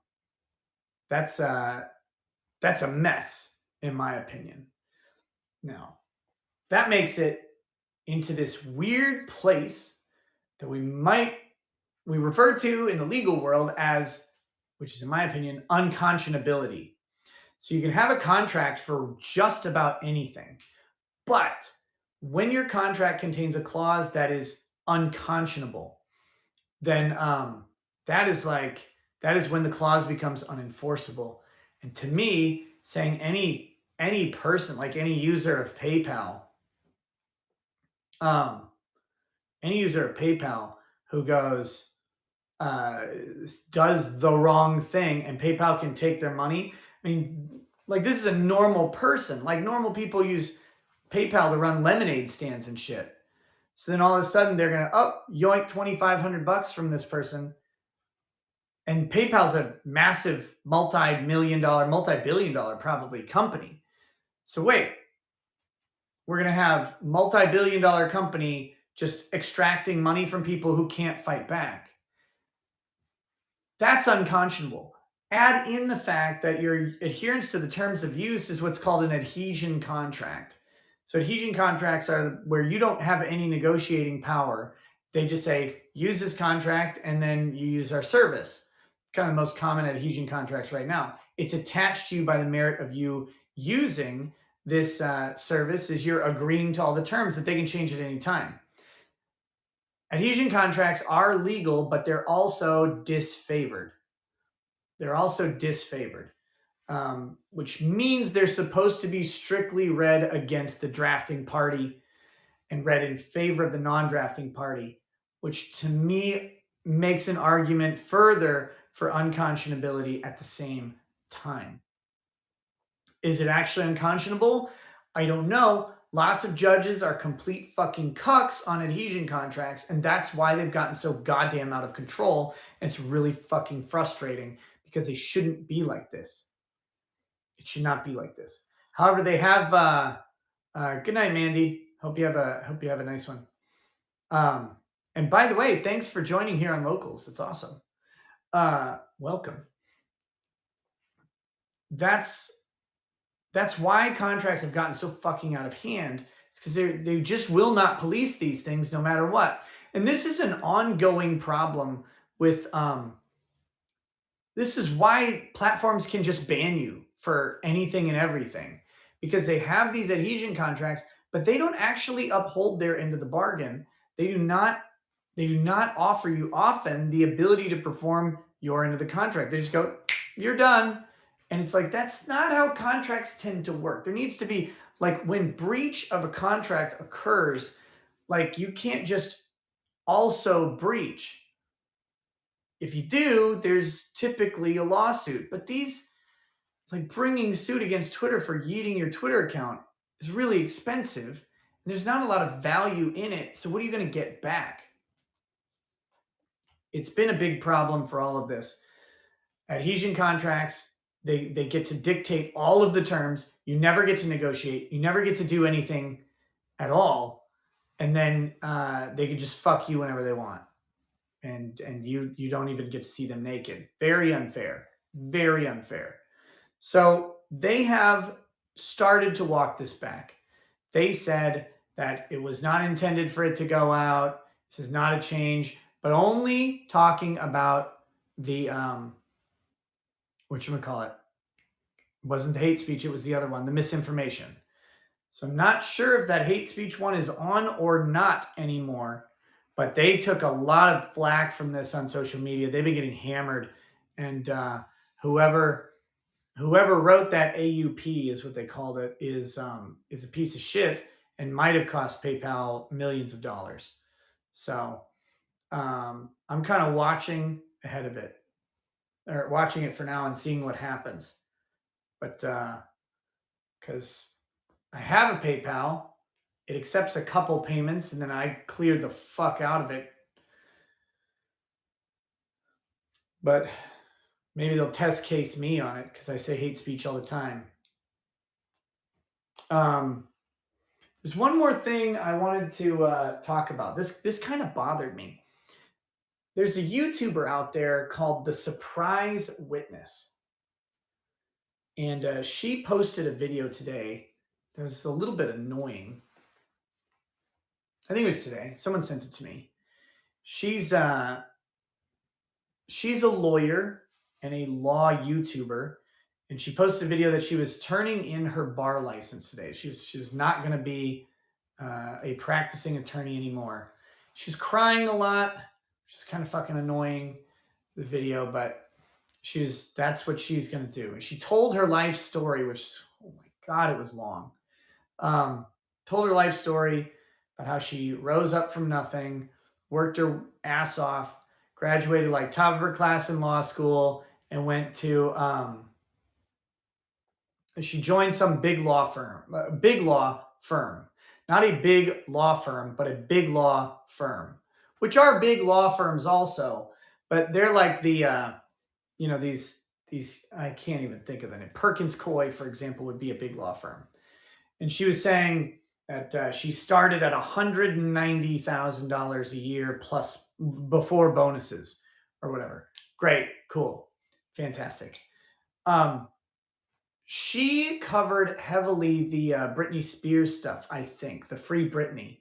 that's that's a mess in my opinion. Now, that makes it into this weird place that we refer to in the legal world as, which is in my opinion, unconscionability. So you can have a contract for just about anything, but when your contract contains a clause that is unconscionable, then that is when the clause becomes unenforceable. And to me, saying any person, like any user of PayPal, um, any user of PayPal who goes uh, does the wrong thing and PayPal can take their money. I mean, like this is a normal person. Like normal people use PayPal to run lemonade stands and shit. So then all of a sudden they're gonna yoink 2,500 bucks from this person. And PayPal's a massive multi-million dollar, multi-billion dollar probably company. So wait, we're gonna have multi-billion dollar company just extracting money from people who can't fight back. That's unconscionable. Add in the fact that your adherence to the terms of use is what's called an adhesion contract. So adhesion contracts are where you don't have any negotiating power. They just say, use this contract and then you use our service. Kind of the most common adhesion contracts right now. It's attached to you by the merit of you using this service as you're agreeing to all the terms that they can change at any time. Adhesion contracts are legal, but they're also disfavored. They're also disfavored, which means they're supposed to be strictly read against the drafting party and read in favor of the non-drafting party, which to me makes an argument further for unconscionability at the same time. Is it actually unconscionable? I don't know. Lots of judges are complete fucking cucks on adhesion contracts, and that's why they've gotten so goddamn out of control. And it's really fucking frustrating because they shouldn't be like this. It should not be like this. However, they have. Good night, Mandy. Hope you have a nice one. And by the way, thanks for joining here on Locals. It's awesome. Welcome. That's why contracts have gotten so fucking out of hand. It's because they just will not police these things no matter what. And this is an ongoing problem with this is why platforms can just ban you for anything and everything because they have these adhesion contracts, but they don't actually uphold their end of the bargain. They do not offer you often the ability to perform your end of the contract. They just go, you're done. And it's like, that's not how contracts tend to work. There needs to be, like, when breach of a contract occurs, like, you can't just also breach. If you do, there's typically a lawsuit. But these, like, bringing suit against Twitter for yeeting your Twitter account is really expensive. And there's not a lot of value in it. So, what are you going to get back? It's been a big problem for all of this. Adhesion contracts, they get to dictate all of the terms. You never get to negotiate. You never get to do anything at all. And then they can just fuck you whenever they want. And you don't even get to see them naked. Very unfair. Very unfair. So they have started to walk this back. They said that it was not intended for it to go out. This is not a change, but only talking about the whatchamacallit. It wasn't the hate speech, it was the other one, the misinformation. So I'm not sure if that hate speech one is on or not anymore, but they took a lot of flack from this on social media. They've been getting hammered, and whoever whoever wrote that AUP is what they called it is a piece of shit and might have cost PayPal millions of dollars. So I'm kind of watching ahead of it, or watching it for now and seeing what happens. But because I have a PayPal, it accepts a couple payments, and then I cleared the fuck out of it. But maybe they'll test case me on it because I say hate speech all the time. Um, there's one more thing I wanted to talk about. This kind of bothered me. There's a YouTuber out there called The Surprise Witness, and she posted a video today that was a little bit annoying. I think it was today. Someone sent it to me. She's uh, she's a lawyer and a law YouTuber, and she posted a video that she was turning in her bar license today. She's not going to be a practicing attorney anymore. She's crying a lot, which is kind of fucking annoying. The video, but that's what she's going to do. And she told her life story, which, oh my god, it was long. Um, Told her life story about how she rose up from nothing, worked her ass off, graduated like top of her class in law school, and went to she joined some big law firm, not a big law firm, but a big law firm, which are big law firms also, but they're like these I can't even think of the name. Perkins Coie, for example, would be a big law firm. And she was saying that she started at $190,000 a year plus before bonuses or whatever. Great, cool, fantastic. Um, she covered heavily the Britney Spears stuff. I think the Free Britney,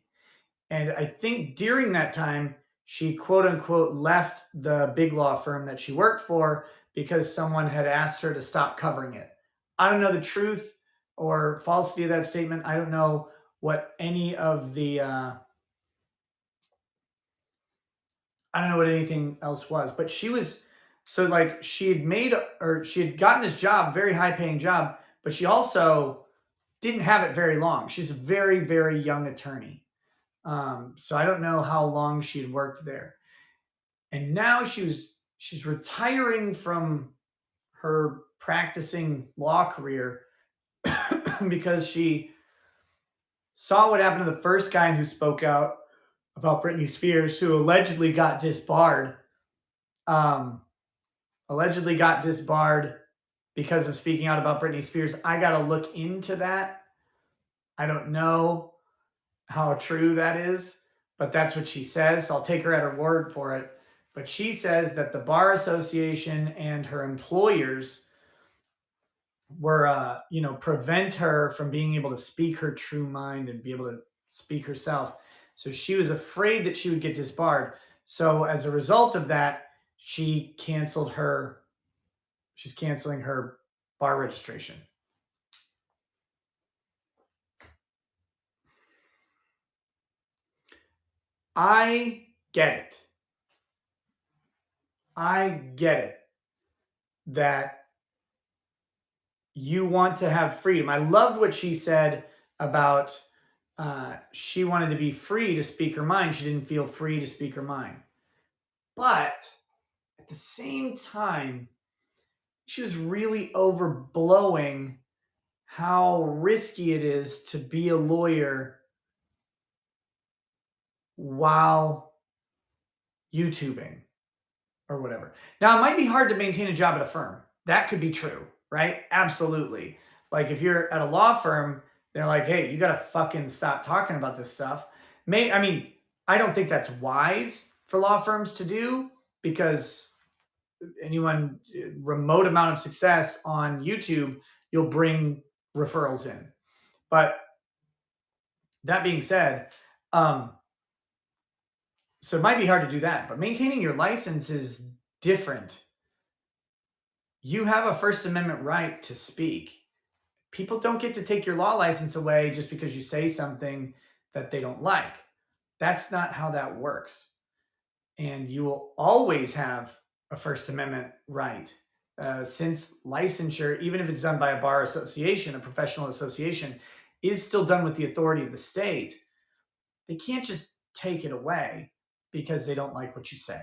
and I think during that time she quote unquote left the big law firm that she worked for because someone had asked her to stop covering it. I don't know the truth or falsity of that statement. I don't know what any of the I don't know what anything else was, but she was so like she had made or she had gotten this job, very high paying job, but she also didn't have it very long. She's a very, very young attorney. So I don't know how long she had worked there. And now she's retiring from her practicing law career because she saw what happened to the first guy who spoke out about Britney Spears, who allegedly got disbarred. Um, Allegedly got disbarred because of speaking out about Britney Spears. I got to look into that. I don't know how true that is, but that's what she says. So I'll take her at her word for it. But she says that the Bar Association and her employers were, prevent her from being able to speak her true mind and be able to speak herself. So she was afraid that she would get disbarred. So as a result of that, she's canceling her bar registration. I get it. I get it that you want to have freedom. I loved what she said about she wanted to be free to speak her mind. She didn't feel free to speak her mind. But at the same time, she was really overblowing how risky it is to be a lawyer while YouTubing or whatever. Now, it might be hard to maintain a job at a firm. That could be true, right? Absolutely. Like if you're at a law firm, they're like, hey, you got to fucking stop talking about this stuff. I don't think that's wise for law firms to do because anyone remote amount of success on YouTube, you'll bring referrals in. But that being said, um, so it might be hard to do that, but maintaining your license is different. You have a First Amendment right to speak. people don't get to take your law license away just because you say something that they don't like. That's not how that works. And you will always have a First Amendment right. Since licensure, even if it's done by a bar association, a professional association, is still done with the authority of the state, they can't just take it away because they don't like what you say.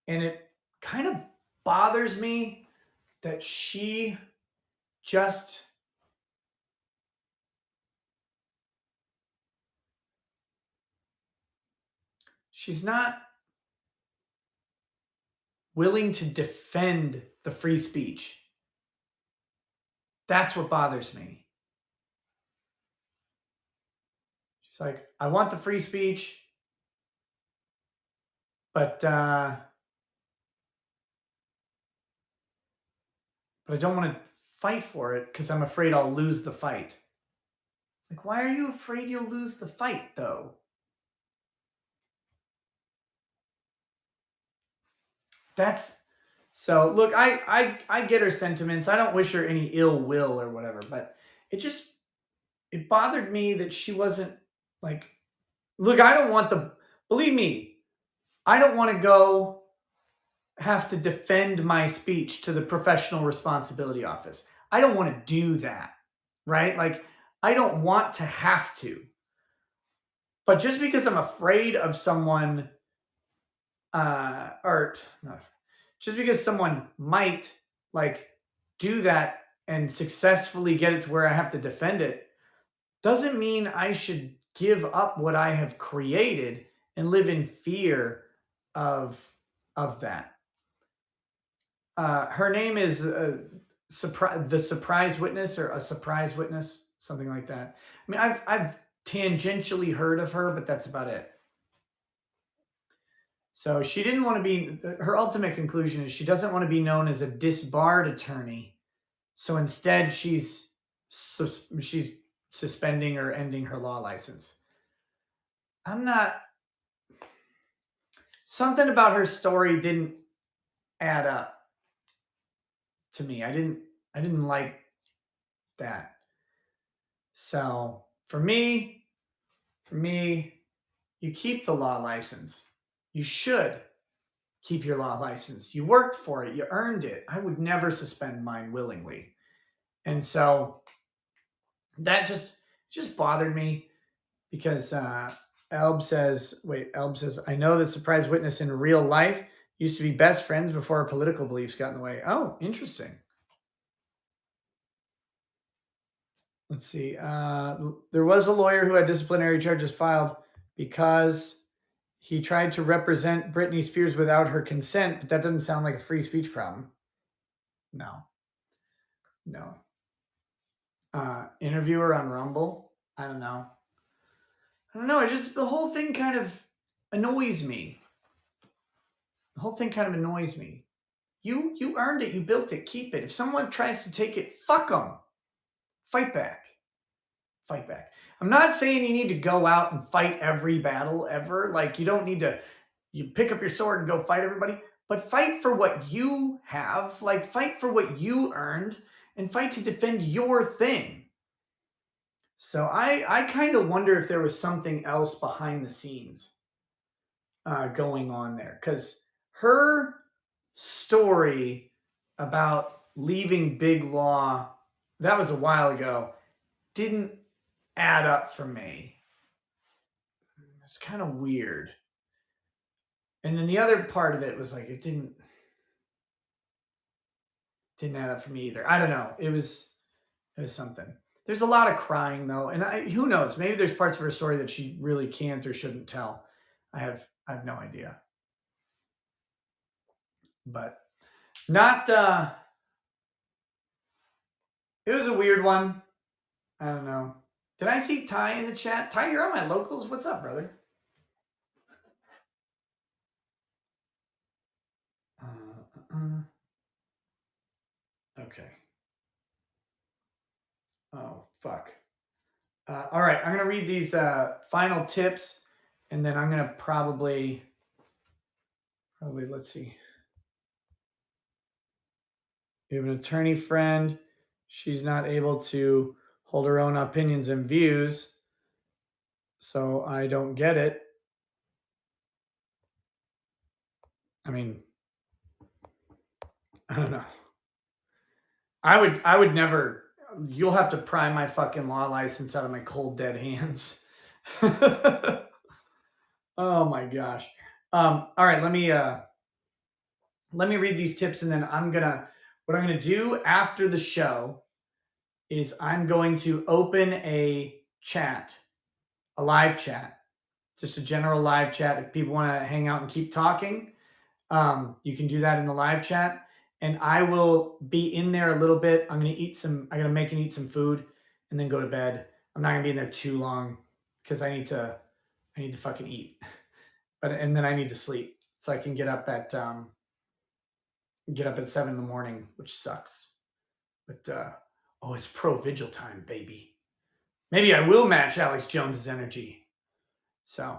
And it kind of bothers me that she just she's not willing to defend the free speech. That's what bothers me. She's like, I want the free speech, but but I don't want to fight for it because I'm afraid I'll lose the fight. Like, why are you afraid you'll lose the fight, though? That's so. Look, I get her sentiments. I don't wish her any ill will or whatever, but it just it bothered me that she wasn't like. Look, I don't want the. Believe me, I don't want to go have to defend my speech to the professional responsibility office. I don't want to do that, right? Like, I don't want to have to. But just because I'm afraid of someone, or not, just because someone might like do that and successfully get it to where I have to defend it, doesn't mean I should give up what I have created and live in fear of of that. Her name is the surprise witness or a surprise witness, something like that. I mean, I've tangentially heard of her, but that's about it. So she didn't want to be. Her ultimate conclusion is she doesn't want to be known as a disbarred attorney. So instead, she's suspending or ending her law license. I'm not. Something about her story didn't add up to me. I didn't like that. So for me, you keep the law license. You should keep your law license. You worked for it. You earned it. I would never suspend mine willingly. And so that just bothered me because Elb says, I know that surprise witness in real life used to be best friends before our political beliefs got in the way. Oh, interesting. Let's see. There was a lawyer who had disciplinary charges filed because he tried to represent Britney Spears without her consent, but that doesn't sound like a free speech problem. No, no. Interviewer on Rumble. I don't know. I don't know. I just the whole thing kind of annoys me. The whole thing kind of annoys me. You earned it. You built it. Keep it. If someone tries to take it, fuck them. Fight back. Fight back. I'm not saying you need to go out and fight every battle ever. Like, you don't need to you pick up your sword and go fight everybody, but fight for what you have. Like, fight for what you earned and fight to defend your thing. So I kind of wonder if there was something else behind the scenes going on there, because her story about leaving big law, that was a while ago, didn't add up for me. It's kind of weird. And then the other part of it was like it didn't add up for me either. I don't know. It was something. There's a lot of crying though, and who knows? Maybe there's parts of her story that she really can't or shouldn't tell. I have no idea. But not it was a weird one. I don't know. Did I see Ty in the chat? Ty, you're on my locals. What's up, brother? Okay. Oh, fuck. All right, I'm gonna read these final tips, and then I'm gonna probably let's see. We have an attorney friend. She's not able to hold her own opinions and views, so I don't get it. I mean, I don't know. I would never. You'll have to pry my fucking law license out of my cold dead hands. Oh my gosh. All right, let me read these tips and then what I'm gonna do after the show is I'm going to open a chat, a live chat, just a general live chat. If people want to hang out and keep talking, you can do that in the live chat. And I will be in there a little bit. I'm gonna make and eat some food and then go to bed. I'm not gonna be in there too long because I need to fucking eat. And then I need to sleep. So I can get up at 7 in the morning, which sucks. But oh, it's pro vigil time, baby. Maybe I will match Alex Jones's energy. So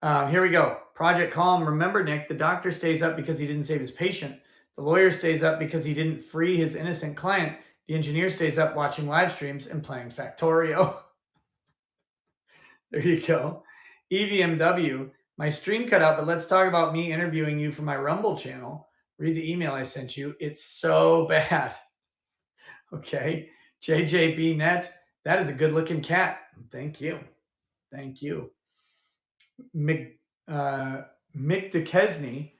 here we go. Project Calm. Remember, Nick, the doctor stays up because he didn't save his patient. The lawyer stays up because he didn't free his innocent client. The engineer stays up watching live streams and playing Factorio. There you go. EVMW. My stream cut out, but let's talk about me interviewing you for my Rumble channel. Read the email I sent you. It's so bad. Okay. JJBnet. That is a good looking cat. Thank you. Thank you. Mick, Mick Duquesne,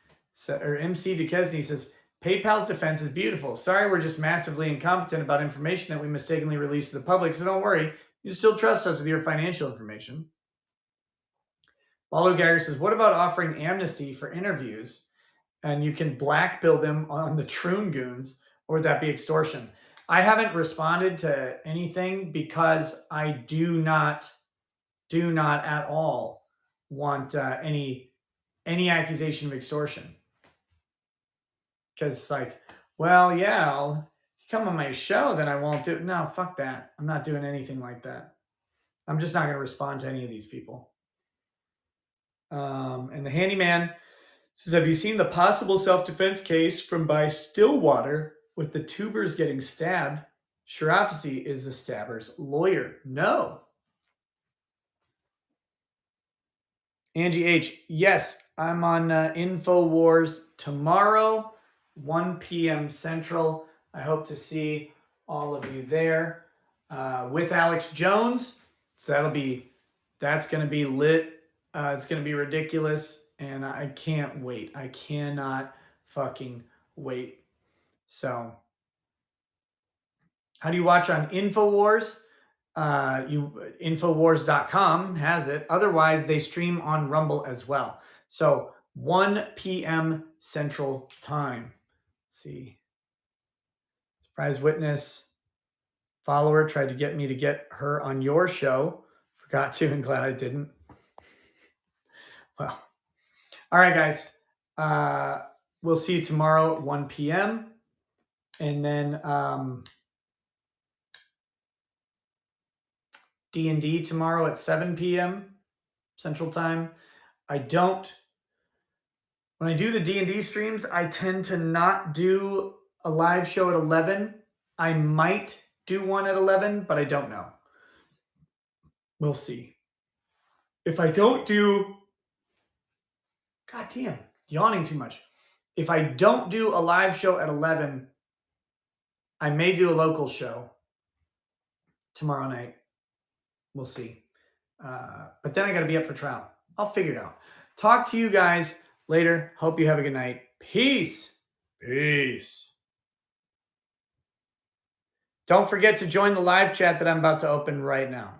or MC Duquesne says, PayPal's defense is beautiful. Sorry, we're just massively incompetent about information that we mistakenly released to the public. So don't worry. You still trust us with your financial information. Waldo Geiger says, what about offering amnesty for interviews and you can black bill them on the Troon Goons, or would that be extortion? I haven't responded to anything because I do not at all want any accusation of extortion. Because it's like, well, yeah, I'll come on my show, then I won't do it. No, fuck that. I'm not doing anything like that. I'm just not going to respond to any of these people. And the handyman says, have you seen the possible self-defense case from by Stillwater with the tubers getting stabbed? Sharafi is the stabber's lawyer. No. Angie H. Yes, I'm on InfoWars tomorrow, 1 p.m. Central. I hope to see all of you there with Alex Jones. So that's going to be lit. It's going to be ridiculous. And I can't wait. I cannot fucking wait. So, how do you watch on InfoWars? Infowars.com has it. Otherwise, they stream on Rumble as well. So 1 p.m. Central Time. Let's see. Surprise witness follower tried to get me to get her on your show. Forgot to and glad I didn't. Well, all right, guys. We'll see you tomorrow at 1 p.m. And then D&D tomorrow at 7 p.m. Central Time. When I do the D&D streams, I tend to not do a live show at 11. I might do one at 11, but I don't know. We'll see. If I don't do... God damn, yawning too much. If I don't do a live show at 11, I may do a local show tomorrow night. We'll see. But then I got to be up for trial. I'll figure it out. Talk to you guys later. Hope you have a good night. Peace. Peace. Don't forget to join the live chat that I'm about to open right now.